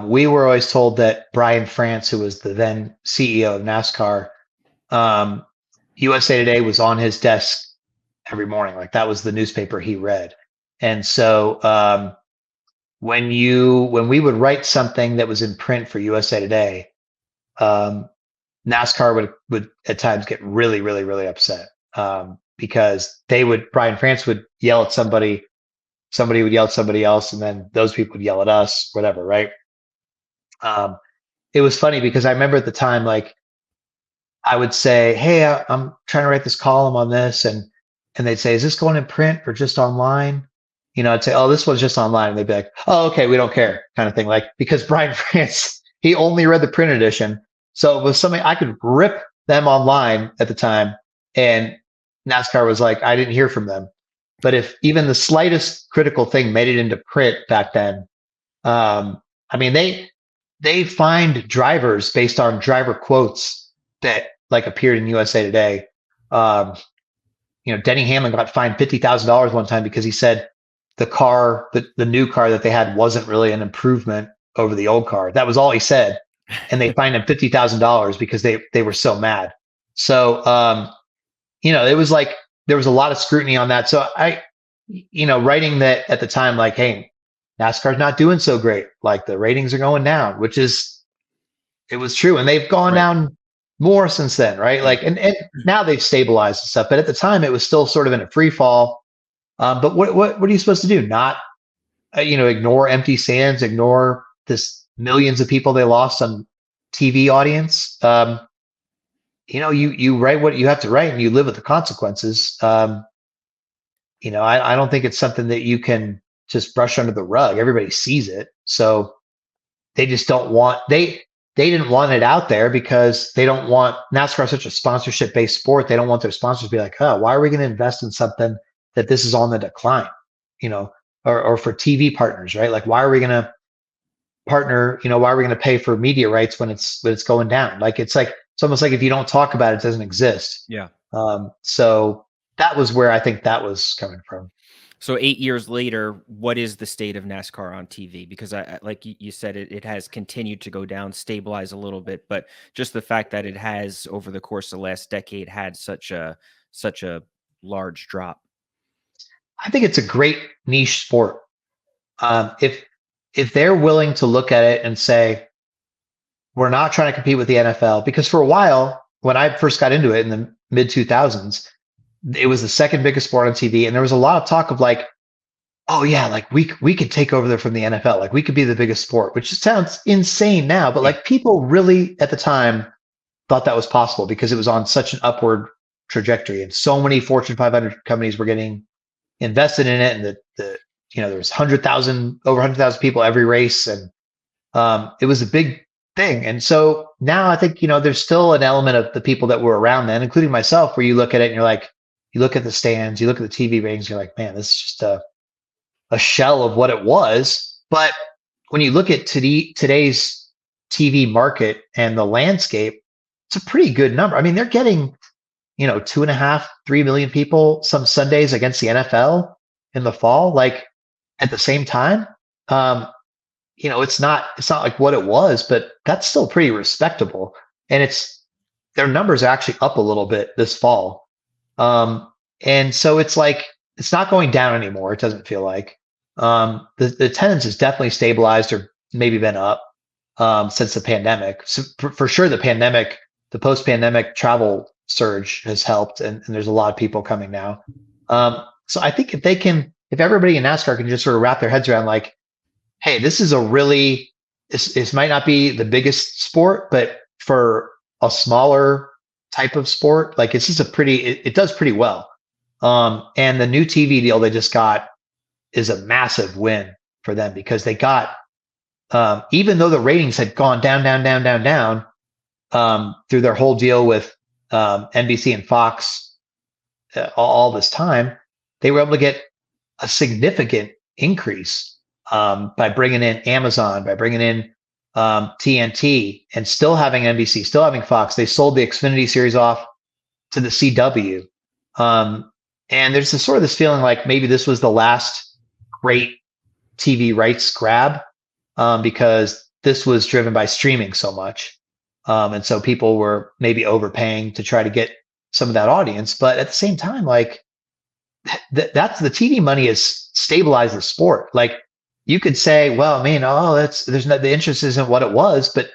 we were always told that Brian France, who was the then CEO of NASCAR, USA Today was on his desk every morning. Like that was the newspaper he read. And so when we would write something that was in print for USA Today, NASCAR would at times get really, really, really upset because Brian France would yell at somebody would yell at somebody else, and then those people would yell at us, whatever, right? It was funny because I remember at the time, like I would say, "Hey, I'm trying to write this column on this," and they'd say, "Is this going in print or just online?" I'd say, "Oh, this one's just online," and they'd be like, "Oh, okay, we don't care," kind of thing. Like because Brian France, he only read the print edition, so it was something I could rip them online at the time, and NASCAR was like, I didn't hear from them. But if even the slightest critical thing made it into print back then, I mean, they find drivers based on driver quotes that like appeared in USA Today. Denny Hamlin got fined $50,000 one time because he said the new car that they had wasn't really an improvement over the old car. That was all he said, and they fined him $50,000 because they were so mad. So it was like there was a lot of scrutiny on that. So writing that at the time, like, hey, NASCAR's not doing so great. Like the ratings are going down, it was true. And they've gone down more since then, right? Like, and now they've stabilized and stuff. But at the time, it was still sort of in a free fall. But what are you supposed to do? Not, ignore empty stands, ignore this millions of people they lost on TV audience. You write what you have to write and you live with the consequences. I don't think it's something that you can just brush under the rug. Everybody sees it. So they just they didn't want it out there because they don't want NASCAR such a sponsorship based sport. They don't want their sponsors to be like, oh, why are we going to invest in something that this is on the decline, or for TV partners, right? Like, why are we going to partner, why are we going to pay for media rights when it's going down? Like, it's almost like if you don't talk about it, it doesn't exist. Yeah. So that was where I think that was coming from. So 8 years later, what is the state of NASCAR on TV? Because like you said, it has continued to go down, stabilize a little bit, but just the fact that it has over the course of the last decade had such a large drop. I think it's a great niche sport. If they're willing to look at it and say, we're not trying to compete with the NFL, because for a while, when I first got into it in the mid 2000s, it was the second biggest sport on TV. And there was a lot of talk of like, oh yeah, like we could take over there from the NFL. Like we could be the biggest sport, which sounds insane now, but like people really at the time thought that was possible because it was on such an upward trajectory and so many Fortune 500 companies were getting invested in it. And there was over 100,000 people every race. And it was a big thing. And so now I think, there's still an element of the people that were around then, including myself, where you look at it and you're like, you look at the stands, you look at the TV ratings, you're like, man, this is just a shell of what it was. But when you look at today's TV market and the landscape, it's a pretty good number. I mean, they're getting, 2.5, 3 million people some Sundays against the NFL in the fall, like at the same time. It's not like what it was, but that's still pretty respectable. And their numbers are actually up a little bit this fall. And so it's like, it's not going down anymore. It doesn't feel like, the attendance has definitely stabilized or maybe been up, since the pandemic. So for sure, the post-pandemic travel surge has helped. And there's a lot of people coming now. So I think if everybody in NASCAR can just sort of wrap their heads around like, hey, this is this might not be the biggest sport, but for a smaller type of sport, like it's just it does pretty well. And the new TV deal they just got is a massive win for them because they got, even though the ratings had gone down, through their whole deal with NBC and Fox all this time, they were able to get a significant increase by bringing in Amazon, by bringing in TNT, and still having NBC, still having Fox. They sold the Xfinity series off to the CW. And there's this feeling like maybe this was the last great TV rights grab, because this was driven by streaming so much. And so people were maybe overpaying to try to get some of that audience. But at the same time, like that's the TV money has stabilized the sport. Like you could say, well, I mean, there's no, the interest isn't what it was, but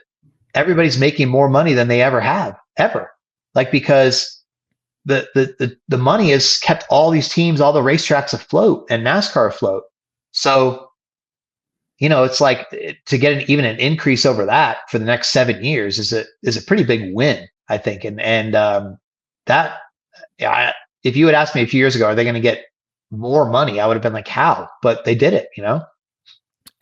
everybody's making more money than they ever have, ever. Like because the money has kept all these teams, all the racetracks afloat and NASCAR afloat. So, it's like to get even an increase over that for the next 7 years is a pretty big win, I think. And that, if you had asked me a few years ago, are they going to get more money? I would have been like, how? But they did it,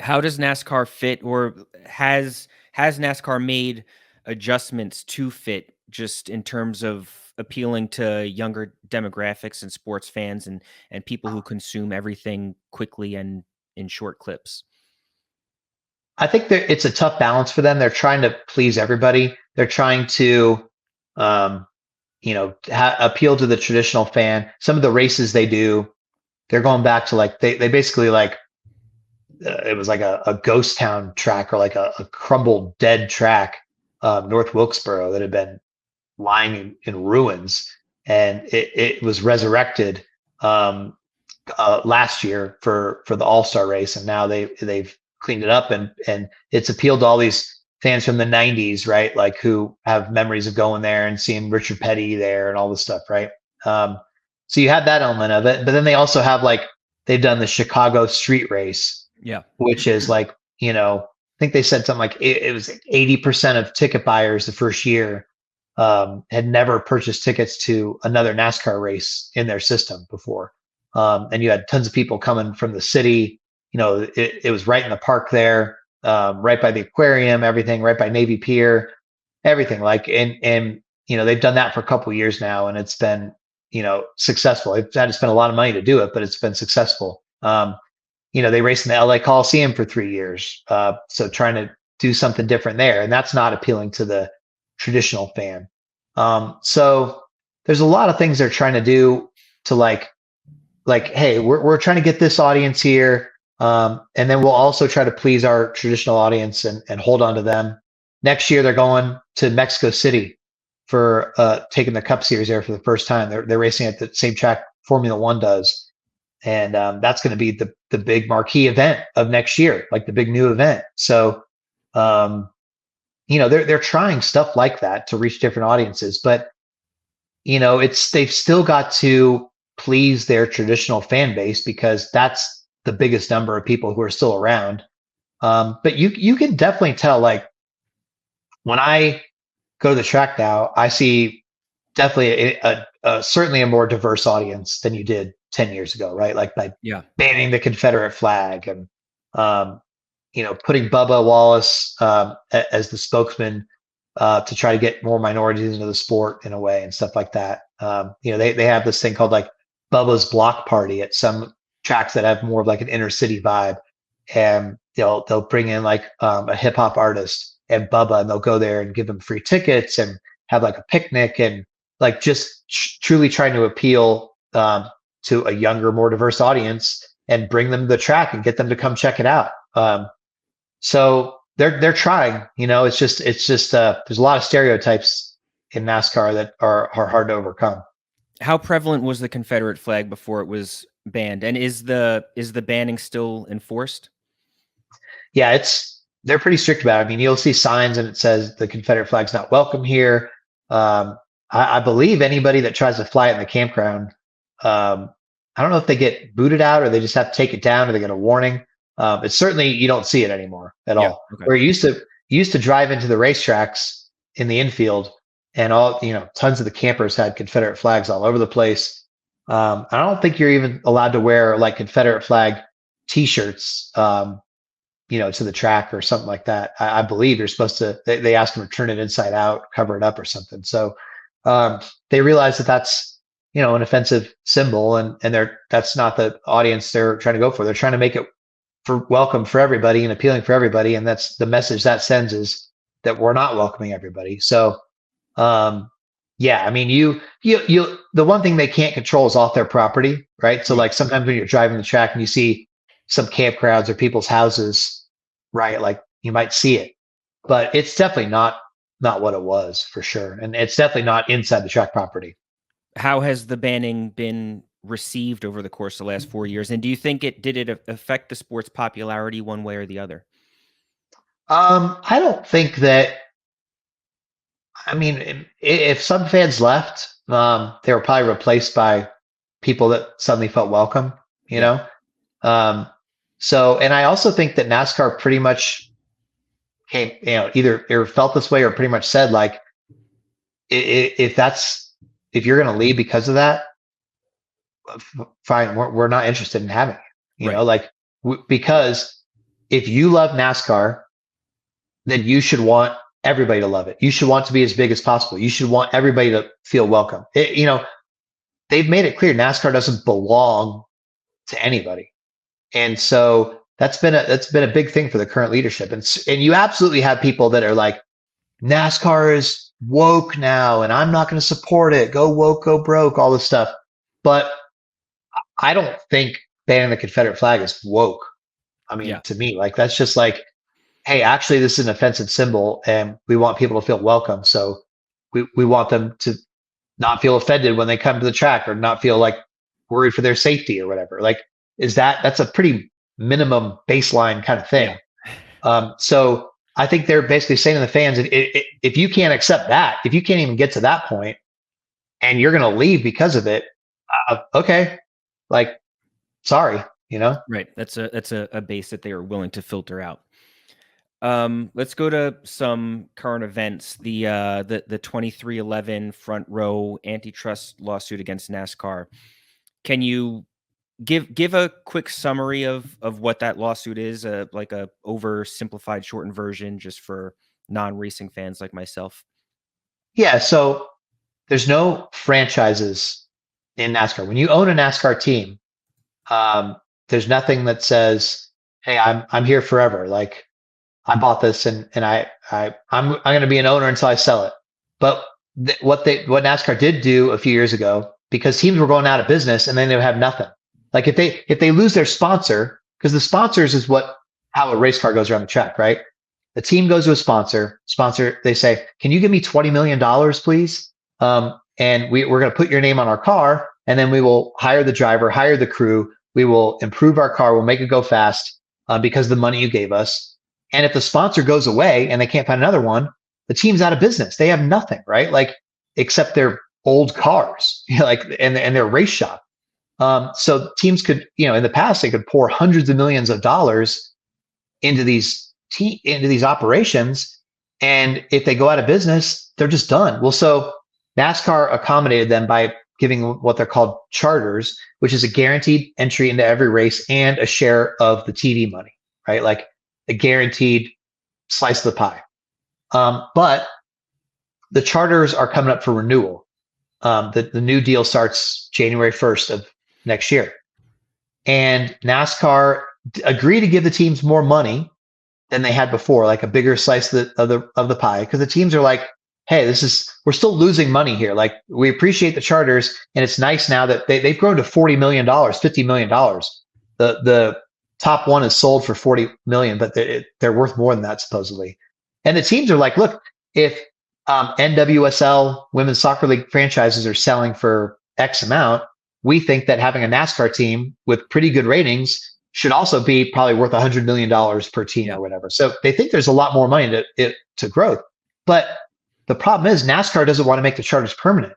How does NASCAR fit, or has NASCAR made adjustments to fit just in terms of appealing to younger demographics and sports fans and people who consume everything quickly and in short clips? I think it's a tough balance for them. They're trying to please everybody. They're trying to, appeal to the traditional fan. Some of the races they do, they're going back to like, they basically like, it was like a ghost town track or like a crumbled dead track, North Wilkesboro, that had been lying in ruins. And it was resurrected last year for the All-Star race. And now they've cleaned it up and it's appealed to all these fans from the 90s, right? Like who have memories of going there and seeing Richard Petty there and all this stuff, right? So you have that element of it, but then they also have like, they've done the Chicago street race, which is like, I think they said something like it was 80% of ticket buyers the first year had never purchased tickets to another NASCAR race in their system before. And you had tons of people coming from the city. It was right in the park there, right by the aquarium, everything, right by Navy Pier, everything. Like, and they've done that for a couple of years now, and it's been, successful. They've had to spend a lot of money to do it, but it's been successful. They raced in the LA Coliseum for 3 years. So trying to do something different there. And that's not appealing to the traditional fan. So there's a lot of things they're trying to do to like, hey, we're trying to get this audience here. And then we'll also try to please our traditional audience and hold on to them. Next year, they're going to Mexico City for taking the Cup Series there for the first time. They're racing at the same track Formula One does. And that's going to be the big marquee event of next year, like the big new event. So, they're trying stuff like that to reach different audiences, but they've still got to please their traditional fan base because that's the biggest number of people who are still around. But you can definitely tell, like when I go to the track now, I see definitely certainly a more diverse audience than you did 10 years ago, right? Like by banning the Confederate flag and, putting Bubba Wallace as the spokesman to try to get more minorities into the sport in a way and stuff like that. They have this thing called like Bubba's Block Party at some tracks that have more of like an inner city vibe. And they'll bring in like a hip hop artist and Bubba, and they'll go there and give them free tickets and have like a picnic and like just truly trying to appeal to a younger, more diverse audience and bring them to the track and get them to come check it out. So they're trying, it's just there's a lot of stereotypes in NASCAR that are hard to overcome. How prevalent was the Confederate flag before it was banned? And is the banning still enforced? Yeah, they're pretty strict about it. I mean, you'll see signs and it says the Confederate flag's not welcome here. I believe anybody that tries to fly it in the campground, I don't know if they get booted out or they just have to take it down or they get a warning. It's certainly, you don't see it anymore at all. Okay. Where you used to drive into the racetracks in the infield and all, tons of the campers had Confederate flags all over the place. I don't think you're even allowed to wear like Confederate flag t-shirts, to the track or something like that. I believe you're supposed to, they ask them to turn it inside out, cover it up or something. So they realize that that's, an offensive symbol and that's not the audience they're trying to go for. They're trying to make it for welcome for everybody and appealing for everybody. And that's the message that sends, is that we're not welcoming everybody. So, I mean, you, the one thing they can't control is off their property, right? So like sometimes when you're driving the track and you see some campgrounds or people's houses, right? Like you might see it, but it's definitely not what it was for sure. And it's definitely not inside the track property. How has the banning been received over the course of the last 4 years? And do you think did it affect the sport's popularity one way or the other? I don't think that. I mean, if some fans left, they were probably replaced by people that suddenly felt welcome. You know, so and I also think that NASCAR pretty much came, either felt this way or pretty much said like, if you're going to leave because of that, fine, we're not interested in having it. You know, like because if you love NASCAR, then you should want everybody to love it. You should want to be as big as possible. You should want everybody to feel welcome. They've made it clear NASCAR doesn't belong to anybody, and so that's been a big thing for the current leadership. And you absolutely have people that are like, NASCAR is woke now, and I'm not going to support it. Go woke, go broke, all this stuff. But I don't think banning the Confederate flag is woke. I mean, to me, like that's just like, hey, actually, this is an offensive symbol, and we want people to feel welcome. So we want them to not feel offended when they come to the track, or not feel like worried for their safety or whatever. Like, that's a pretty minimum baseline kind of thing. So I think they're basically saying to the fans, if you can't accept that, if you can't even get to that point, and you're going to leave because of it, okay, like, sorry, Right. That's a base that they are willing to filter out. Let's go to some current events. The 2311 front row antitrust lawsuit against NASCAR. Can you give a quick summary of what that lawsuit is, like a oversimplified shortened version just for non-racing fans like myself? Yeah, so there's no franchises in NASCAR. When you own a NASCAR team, there's nothing that says, hey, I'm here forever. Like, I bought this and I'm going to be an owner until I sell it. But what NASCAR did do a few years ago, because teams were going out of business and then they would have nothing. Like if they lose their sponsor, because the sponsors is how a race car goes around the track, right? The team goes to a sponsor, they say, can you give me $20 million, please? And we're going to put your name on our car, and then we will hire the driver, hire the crew. We will improve our car. We'll make it go fast because of the money you gave us. And if the sponsor goes away and they can't find another one, the team's out of business. They have nothing, right? Like, except their old cars, like, and their race shop. So teams could, in the past, they could pour hundreds of millions of dollars into these operations. And if they go out of business, they're just done. Well, so NASCAR accommodated them by giving what they're called charters, which is a guaranteed entry into every race and a share of the TV money, right? Like a guaranteed slice of the pie. But the charters are coming up for renewal. The new deal starts January 1st of next year. And NASCAR agreed to give the teams more money than they had before, like a bigger slice of the pie, because the teams are like, hey, we're still losing money here. Like, we appreciate the charters, and it's nice now that they've grown to $40 million, $50 million. The top one is sold for $40 million, but they're worth more than that supposedly. And the teams are like, look, if NWSL Women's Soccer League franchises are selling for X amount, we think that having a NASCAR team with pretty good ratings should also be probably worth $100 million per team or whatever. So they think there's a lot more money to growth. But the problem is NASCAR doesn't want to make the charters permanent.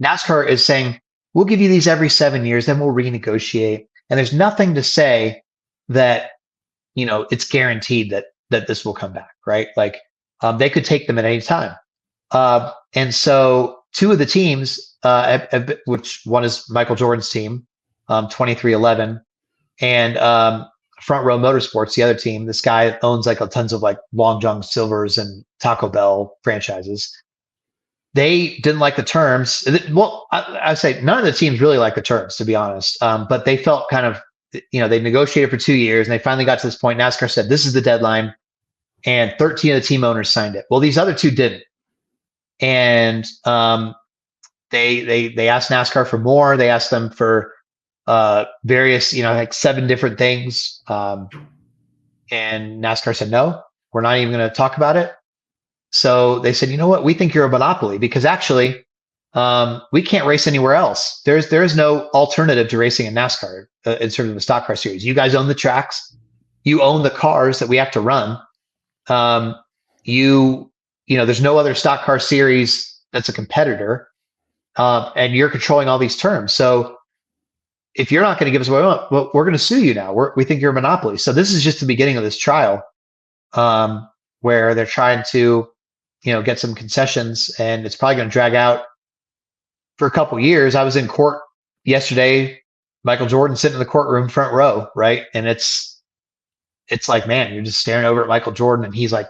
NASCAR is saying, we'll give you these every 7 years, then we'll renegotiate. And there's nothing to say that, it's guaranteed that this will come back, right? Like, they could take them at any time. And so two of the teams, which one is Michael Jordan's team, 2311, and Front Row Motorsports, the other team. This guy owns like tons of like Long John Silver's and Taco Bell franchises. They didn't like the terms. Well, I say none of the teams really like the terms, to be honest. But they felt kind of, they negotiated for 2 years, and they finally got to this point. NASCAR said, this is the deadline. And 13 of the team owners signed it. Well, these other two didn't. And they asked NASCAR for more. They asked them for various, like 7 different things. And NASCAR said, no, we're not even going to talk about it. So they said, you know what? We think you're a monopoly because actually, we can't race anywhere else. There is no alternative to racing in NASCAR in terms of the stock car series. You guys own the tracks. You own the cars that we have to run. There's no other stock car series that's a competitor, and you're controlling all these terms. So if you're not going to give us what we want, well, we're going to sue you now. We think you're a monopoly. So this is just the beginning of this trial, where they're trying to, get some concessions, and it's probably going to drag out for a couple of years. I was in court yesterday. Michael Jordan sitting in the courtroom front row, right? And it's like, man, you're just staring over at Michael Jordan, and he's like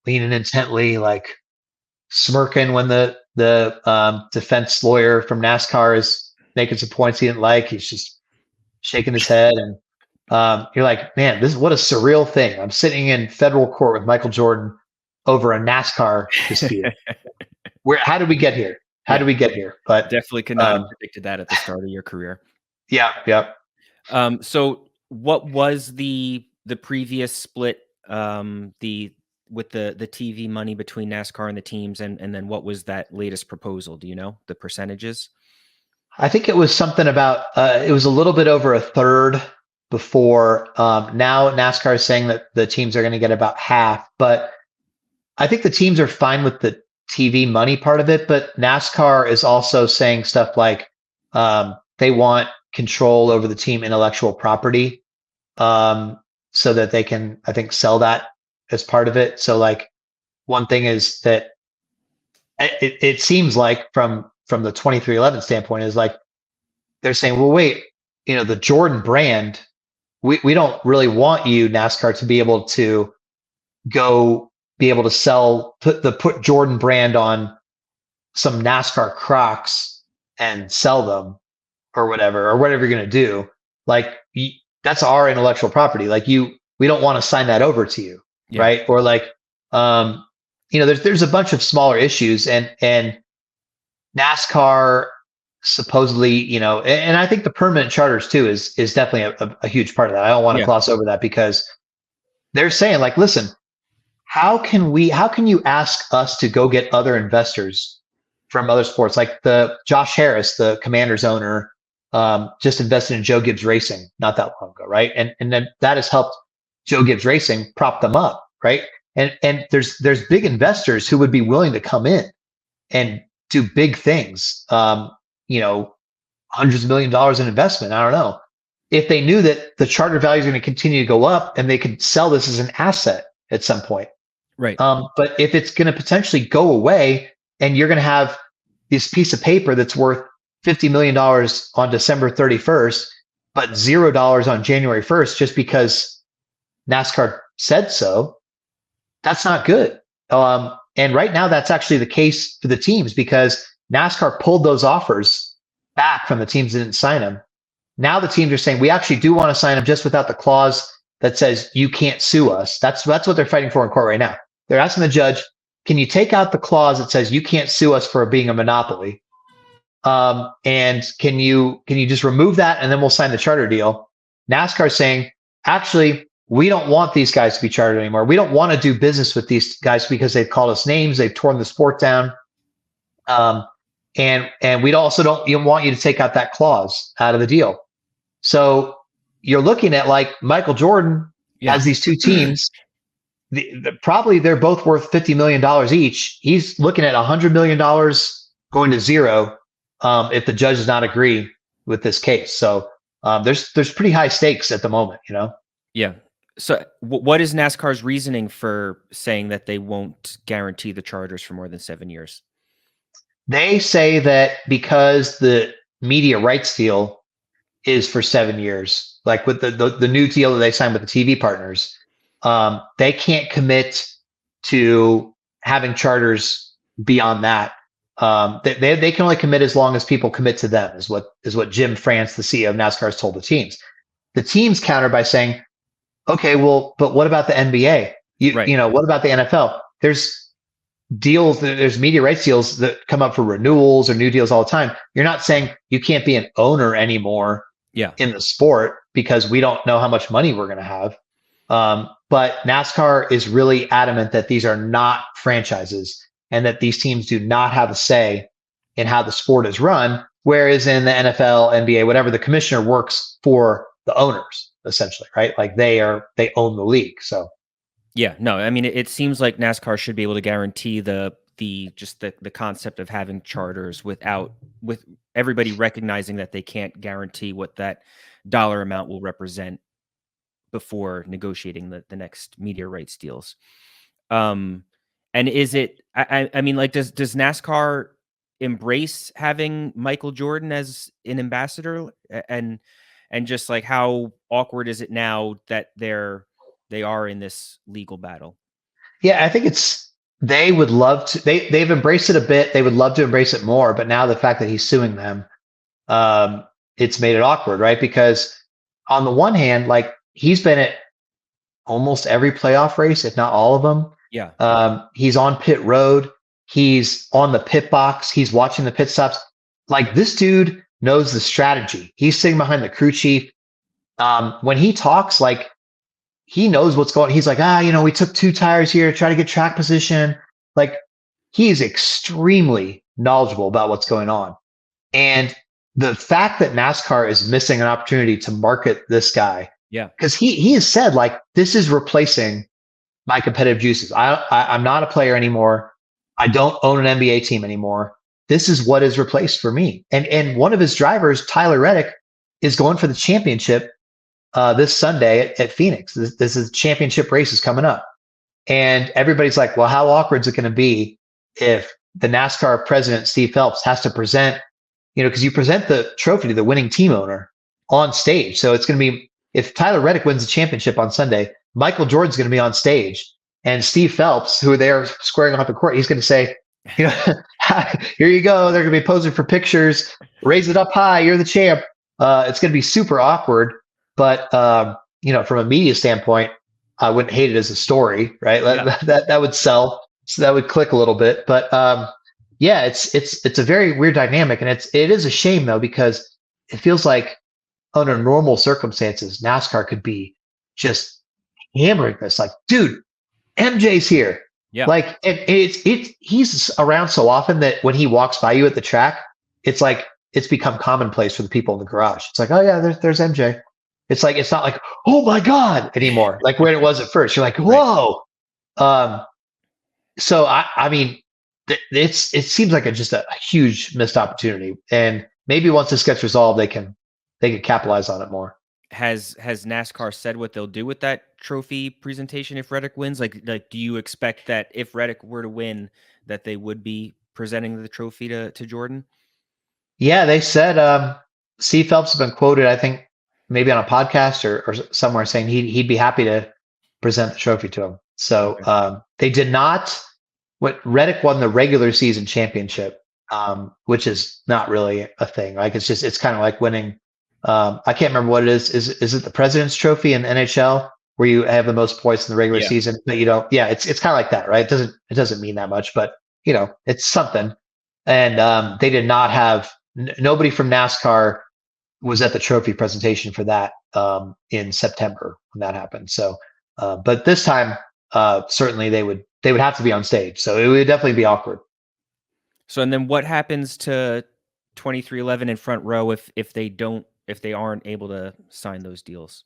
leaning intently, like smirking when the defense lawyer from NASCAR is making some points he didn't like. He's just shaking his head, and you're like, man, what a surreal thing. I'm sitting in federal court with Michael Jordan over a NASCAR dispute. How did we get here? How did we get here? But definitely could not have predicted that at the start of your career. Yeah. So what was the previous split, with the TV money between NASCAR and the teams, and then what was that latest proposal? Do you know the percentages? I think it was something about it was a little bit over a third before. Now NASCAR is saying that the teams are going to get about half, but I think the teams are fine with the TV money part of it. But NASCAR is also saying stuff like they want control over the team intellectual property, so that they can, I think, sell that as part of it. So like one thing is that it seems like from the 2311 standpoint is like they're saying, well, wait, the Jordan brand, we don't really want you, NASCAR, to be able to put Jordan brand on some NASCAR Crocs and sell them or whatever you're going to do. Like that's our intellectual property. Like we don't want to sign that over to you. Yeah. Right. Or like, there's a bunch of smaller issues, and NASCAR supposedly, and I think the permanent charters too is definitely a huge part of that. I don't want to gloss over that, because they're saying like, listen, how can you ask us to go get other investors from other sports? Like the Josh Harris, the Commanders owner, just invested in Joe Gibbs Racing not that long ago. Right. And then that has helped Joe Gibbs Racing prop them up. Right. And there's big investors who would be willing to come in and do big things, hundreds of $millions in investment. I don't know, if they knew that the charter value is going to continue to go up and they could sell this as an asset at some point. Right. But if it's going to potentially go away and you're going to have this piece of paper that's worth $50 million on December 31st, but $0 on January 1st, just because NASCAR said so, that's not good. And right now that's actually the case for the teams, because NASCAR pulled those offers back from the teams that didn't sign them. Now the teams are saying, we actually do want to sign them, just without the clause that says you can't sue us. That's what they're fighting for in court right now. They're asking the judge, can you take out the clause that says you can't sue us for being a monopoly? And can you just remove that, and then we'll sign the charter deal? NASCAR is saying, actually, we don't want these guys to be chartered anymore. We don't want to do business with these guys because they've called us names. They've torn the sport down. And we also don't even want you to take out that clause out of the deal. So you're looking at like Michael Jordan has these two teams. Probably they're both worth $50 million each. He's looking at $100 million going to zero if the judge does not agree with this case. So there's pretty high stakes at the moment, Yeah. So what is NASCAR's reasoning for saying that they won't guarantee the charters for more than 7 years? They say that because the media rights deal is for 7 years, like with the new deal that they signed with the TV partners, they can't commit to having charters beyond that. They can only commit as long as people commit to them, is what Jim France, the CEO of NASCAR, has told the teams. The teams counter by saying, okay, well, but what about the NBA? What about the NFL? There's deals, there's media rights deals that come up for renewals or new deals all the time. You're not saying you can't be an owner anymore in the sport because we don't know how much money we're going to have. But NASCAR is really adamant that these are not franchises and that these teams do not have a say in how the sport is run. Whereas in the NFL, NBA, whatever, the commissioner works for the owners essentially, right? Like they own the league. So Yeah, no, I mean, it seems like NASCAR should be able to guarantee the concept of having charters with everybody recognizing that they can't guarantee what that dollar amount will represent before negotiating the next media rights deals. And is it? I mean, like, does NASCAR embrace having Michael Jordan as an ambassador, and just like how awkward is it now that they are in this legal battle? yeah, I think they would love to. They've embraced it a bit. They would love to embrace it more, but now the fact that he's suing them, it's made it awkward, right? Because on the one hand, like he's been at almost every playoff race, if not all of them. Yeah. He's on pit road. He's on the pit box. He's watching the pit stops. Like this dude knows the strategy. He's sitting behind the crew chief. When he talks, like he knows what's going on. He's like, we took 2 tires here to try to get track position. Like he is extremely knowledgeable about what's going on. And the fact that NASCAR is missing an opportunity to market this guy, yeah, because he has said like this is replacing my competitive juices. I'm not a player anymore. I don't own an NBA team anymore. This is what is replaced for me. And one of his drivers, Tyler Reddick, is going for the championship this Sunday at Phoenix. This is championship race is coming up. And everybody's like, well, how awkward is it going to be if the NASCAR president, Steve Phelps, has to present, because you present the trophy to the winning team owner on stage. So it's going to be, if Tyler Reddick wins the championship on Sunday, Michael Jordan's going to be on stage. And Steve Phelps, who they're squaring off the court, he's going to say, here you go. They're going to be posing for pictures. Raise it up high. You're the champ. It's going to be super awkward. But, from a media standpoint, I wouldn't hate it as a story, right? Yeah. That would sell. So that would click a little bit. But it's a very weird dynamic. And it is a shame, though, because it feels like under normal circumstances, NASCAR could be just hammering this. Like, dude, MJ's here. Yeah. Like, he's around so often that when he walks by you at the track, it's like it's become commonplace for the people in the garage. It's like, oh yeah, there's MJ. It's like it's not like, oh my God anymore, like when it was at first. You're like, whoa. Right. So I mean, it seems like just a huge missed opportunity, and maybe once this gets resolved, they can capitalize on it more. Has NASCAR said what they'll do with that trophy presentation if Reddick wins? Like, do you expect that if Reddick were to win, that they would be presenting the trophy to Jordan? Yeah, they said Steve Phelps has been quoted, I think, maybe on a podcast or somewhere, saying he'd be happy to present the trophy to him. So they did not. What Reddick won the regular season championship, which is not really a thing. Like it's kind of like winning. I can't remember what it is. Is it the President's Trophy in the NHL where you have the most points in the regular season, but you don't? Yeah, it's kind of like that, right? It doesn't mean that much, but it's something. And they did not have nobody from NASCAR was at the trophy presentation for that in September when that happened. So, but this time certainly they would have to be on stage, so it would definitely be awkward. So, and then what happens to 2311 and Front Row if they aren't able to sign those deals?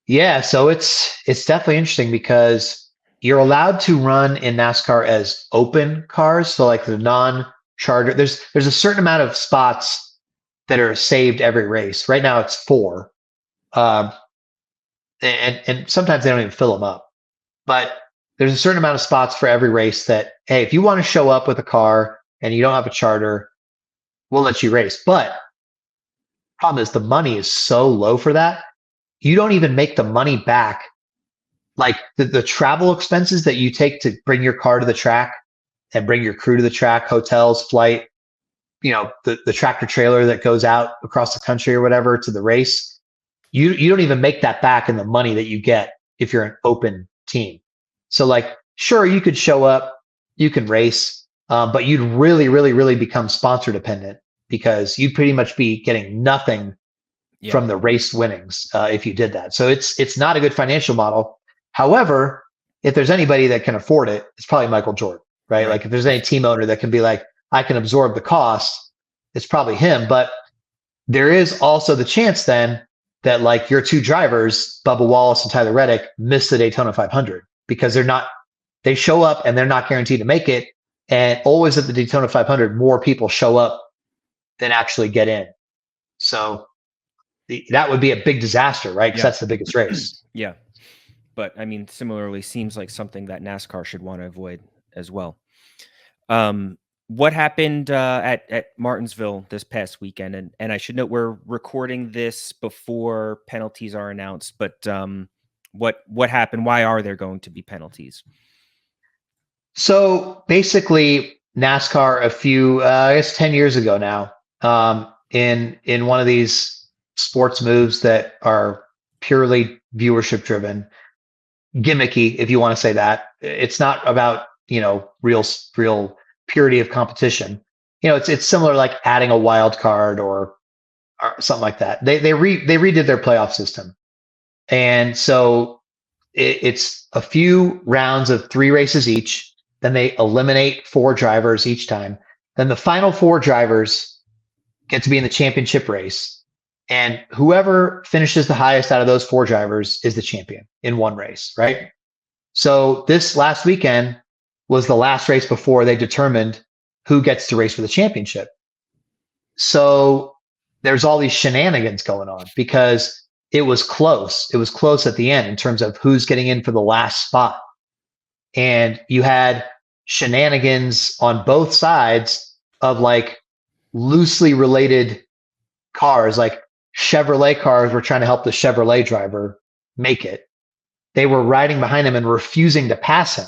Yeah, so it's definitely interesting because you're allowed to run in NASCAR as open cars. So like the non-charter, there's a certain amount of spots that are saved every race. Right now it's 4. And sometimes they don't even fill them up. But there's a certain amount of spots for every race that, hey, if you want to show up with a car and you don't have a charter, we'll let you race. But problem is the money is so low for that. You don't even make the money back. Like the travel expenses that you take to bring your car to the track and bring your crew to the track, hotels, flight, the tractor trailer that goes out across the country or whatever to the race, you don't even make that back in the money that you get if you're an open team. So like, sure, you could show up, you can race, but you'd really, really, really become sponsor dependent because you'd pretty much be getting nothing from the race winnings if you did that. So it's not a good financial model. However, if there's anybody that can afford it, it's probably Michael Jordan, right? Like if there's any team owner that can be like, I can absorb the cost, it's probably him. But there is also the chance then that like your two drivers, Bubba Wallace and Tyler Reddick, miss the Daytona 500 because they show up and they're not guaranteed to make it. And always at the Daytona 500, more people show up than actually get in. So that would be a big disaster, right? Because that's the biggest race. Yeah. But I mean, similarly, seems like something that NASCAR should want to avoid as well. What happened at Martinsville this past weekend? And I should note we're recording this before penalties are announced. But what happened? Why are there going to be penalties? So basically, NASCAR a few, I guess 10 years ago now, in one of these sports moves that are purely viewership driven, gimmicky, if you want to say that. It's not about, real purity of competition. It's similar like adding a wild card or something like that. They redid their playoff system. And so it's a few rounds of 3 races each. Then they eliminate 4 drivers each time. Then the final 4 drivers get to be in the championship race. And whoever finishes the highest out of those 4 drivers is the champion in one race, right? So this last weekend was the last race before they determined who gets to race for the championship. So there's all these shenanigans going on because it was close. It was close at the end in terms of who's getting in for the last spot. And you had shenanigans on both sides of like loosely related cars, like Chevrolet cars were trying to help the Chevrolet driver make it. They were riding behind him and refusing to pass him.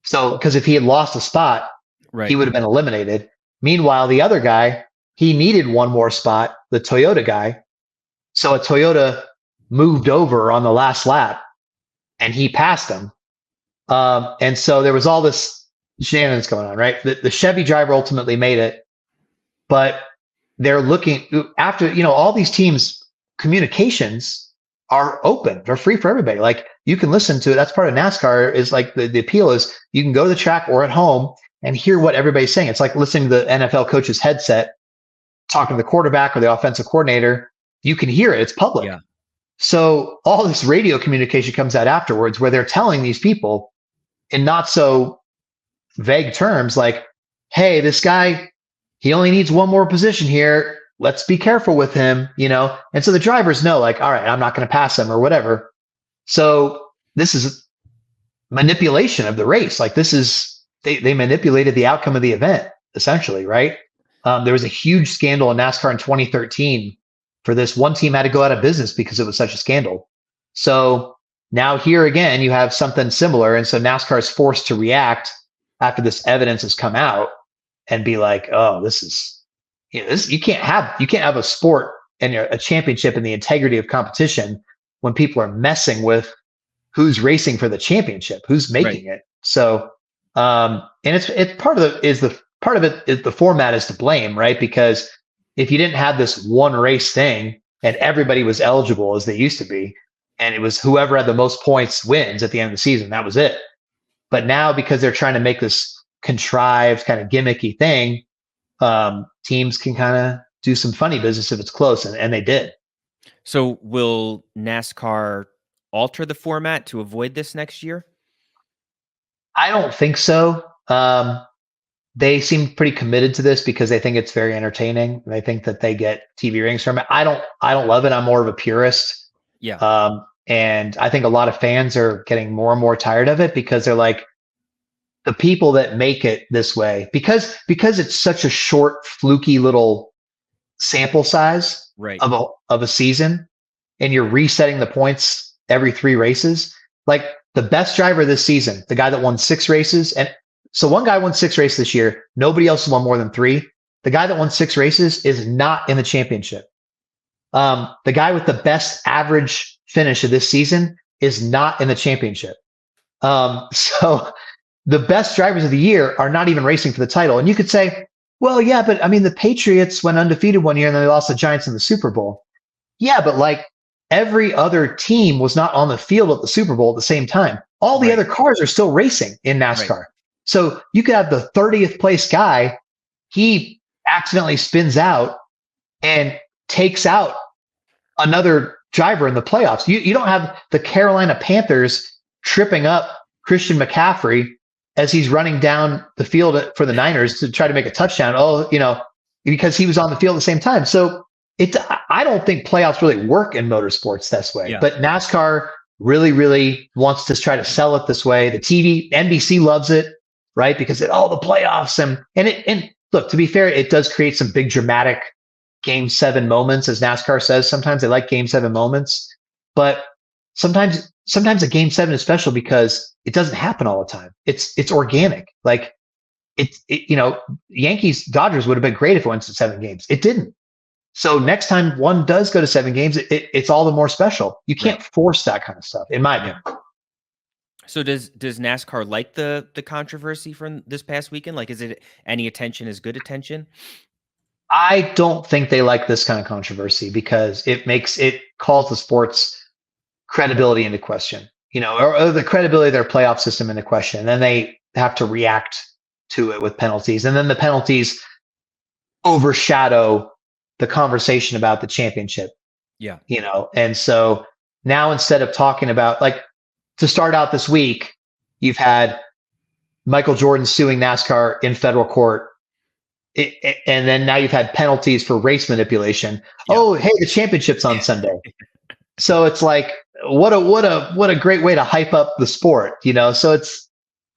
So, because if he had lost a spot, he would have been eliminated. Meanwhile, the other guy, he needed one more spot, the Toyota guy. So a Toyota moved over on the last lap and he passed him. And so there was all this shenanigans going on, right? The Chevy driver ultimately made it, but they're looking after, all these teams' communications are open. They're free for everybody. Like you can listen to it. That's part of NASCAR is like the appeal is you can go to the track or at home and hear what everybody's saying. It's like listening to the NFL coach's headset, talking to the quarterback or the offensive coordinator. You can hear it. It's public. Yeah. So all this radio communication comes out afterwards where they're telling these people in not so vague terms, like, hey, this guy, he only needs one more position here. Let's be careful with him, And so the drivers know, like, all right, I'm not going to pass him or whatever. So this is manipulation of the race. Like this is, they manipulated the outcome of the event, essentially, right? There was a huge scandal in NASCAR in 2013 for this. One team had to go out of business because it was such a scandal. So now here again, you have something similar. And so NASCAR is forced to react after this evidence has come out and be like, oh, this is, you can't have a sport and a championship and the integrity of competition when people are messing with who's racing for the championship, who's making it. So, and it's part of it is the format is to blame, right? Because if you didn't have this one race thing and everybody was eligible as they used to be, and it was whoever had the most points wins at the end of the season, that was it. But now because they're trying to make this contrived kind of gimmicky thing, teams can kind of do some funny business if it's close, and they did. So will NASCAR alter the format to avoid this next year? I don't think so. They seem pretty committed to this because they think it's very entertaining. They think that they get TV ratings from it. I don't love it. I'm more of a purist. Yeah. And I think a lot of fans are getting more and more tired of it because they're like, the people that make it this way, because it's such a short, fluky little sample size of a season, and you're resetting the points every 3 races. Like the best driver this season, the guy that won 6 races, and so one guy won 6 races this year. Nobody else won more than 3. The guy that won 6 races is not in the championship. The guy with the best average finish of this season is not in the championship. So the best drivers of the year are not even racing for the title. And you could say, well, yeah, but I mean, the Patriots went undefeated one year and then they lost the Giants in the Super Bowl. Yeah, but like every other team was not on the field at the Super Bowl at the same time. All the other cars are still racing in NASCAR. Right. So you could have the 30th place guy, he accidentally spins out and takes out another driver in the playoffs. You don't have the Carolina Panthers tripping up Christian McCaffrey as he's running down the field for the Niners to try to make a touchdown. Oh, because he was on the field at the same time. So I don't think playoffs really work in motorsports this way, but NASCAR really, really wants to try to sell it this way. The NBC loves it, right? Because the playoffs and look, to be fair, it does create some big dramatic Game 7 moments, as NASCAR says. Sometimes they like Game 7 moments, but sometimes a Game 7 is special because it doesn't happen all the time. It's organic. Like Yankees Dodgers would have been great if it went to 7 games. It didn't. So next time one does go to 7 games, it's all the more special. You can't force that kind of stuff, in my opinion. So does NASCAR like the controversy from this past weekend? Like, is it any attention is good attention? I don't think they like this kind of controversy because it calls the sport's credibility into question, or the credibility of their playoff system into question. And then they have to react to it with penalties. And then the penalties overshadow the conversation about the championship. Yeah. And so now instead of talking about, like, to start out this week, you've had Michael Jordan suing NASCAR in federal court. And then now you've had penalties for race manipulation. Yeah. Oh, hey, the championship's on Sunday. So it's like, what a great way to hype up the sport, So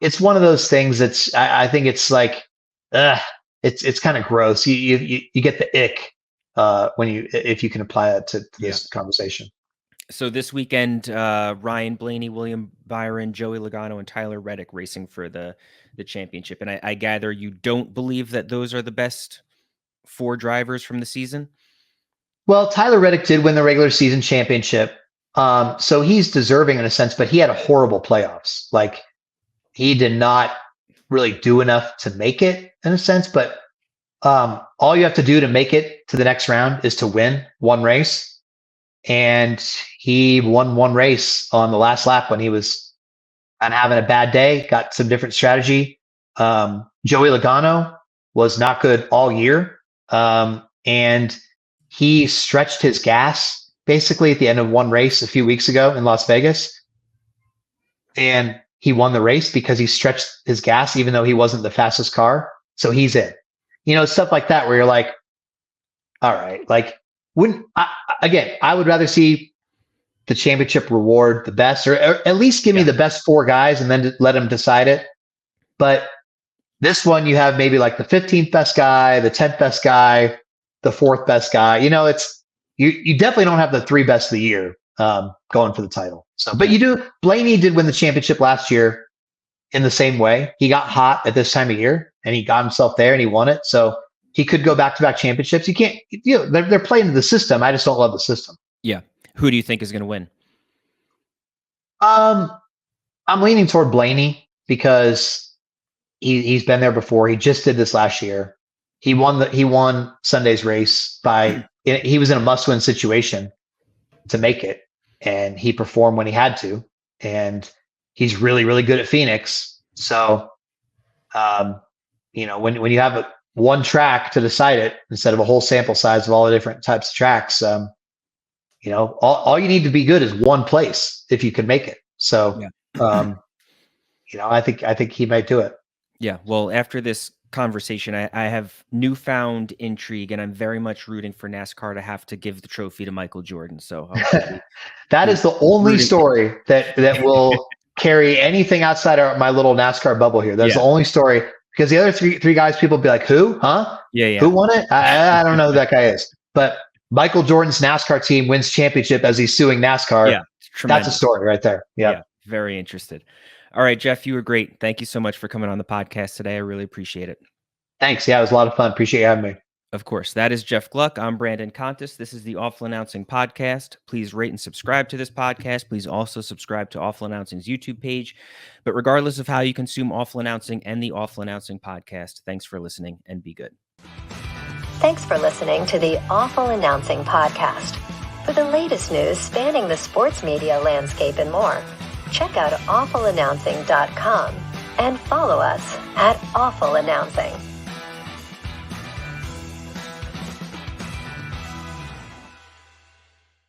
it's one of those things I think it's like, it's kind of gross. You get the ick if you can apply it to this conversation. So this weekend, Ryan Blaney, William Byron, Joey Logano, and Tyler Reddick racing for the championship. And I gather you don't believe that those are the best 4 drivers from the season? Well, Tyler Reddick did win the regular season championship. So he's deserving in a sense, but he had a horrible playoffs. Like, he did not really do enough to make it in a sense, but all you have to do to make it to the next round is to win 1 race. And he won 1 race on the last lap when he was having a bad day, got some different strategy. Joey Logano was not good all year. And he stretched his gas basically at the end of 1 race a few weeks ago in Las Vegas. And he won the race because he stretched his gas, even though he wasn't the fastest car. So he's in. Stuff like that where you're like, all right, like, I would rather see the championship reward the best, or at least give me the best 4 guys and then let them decide it. But this one, you have maybe like the 15th best guy, the 10th best guy, the 4th best guy. It's you definitely don't have the 3 best of the year going for the title. So, but you do. Blaney did win the championship last year in the same way. He got hot at this time of year and he got himself there and he won it. So he could go back-to-back championships. You can't, they're playing to the system. I just don't love the system. Yeah. Who do you think is going to win? I'm leaning toward Blaney because he's been there before. He just did this last year. He won Sunday's race he was in a must-win situation to make it, and he performed when he had to. And he's really, really good at Phoenix. So, when you have one track to decide it instead of a whole sample size of all the different types of tracks, all you need to be good is one place if you can make it. So, I think he might do it. Yeah. Well, after this conversation, I have newfound intrigue, and I'm very much rooting for NASCAR to have to give the trophy to Michael Jordan. So that is the only story that will carry anything outside of my little NASCAR bubble here. That's the only story, because the other three guys, people will be like, who? Huh? Yeah. Who won it? I don't know who that guy is. But Michael Jordan's NASCAR team wins championship as he's suing NASCAR. Yeah, that's a story right there. Yeah. Very interested. All right, Jeff, you were great. Thank you so much for coming on the podcast today. I really appreciate it. Thanks. Yeah, it was a lot of fun. Appreciate you having me. Of course. That is Jeff Gluck. I'm Brandon Contis. This is the Awful Announcing Podcast. Please rate and subscribe to this podcast. Please also subscribe to Awful Announcing's YouTube page. But regardless of how you consume Awful Announcing and the Awful Announcing Podcast, thanks for listening and be good. Thanks for listening to the Awful Announcing Podcast. For the latest news spanning the sports media landscape and more, check out awfulannouncing.com and follow us at Awful Announcing.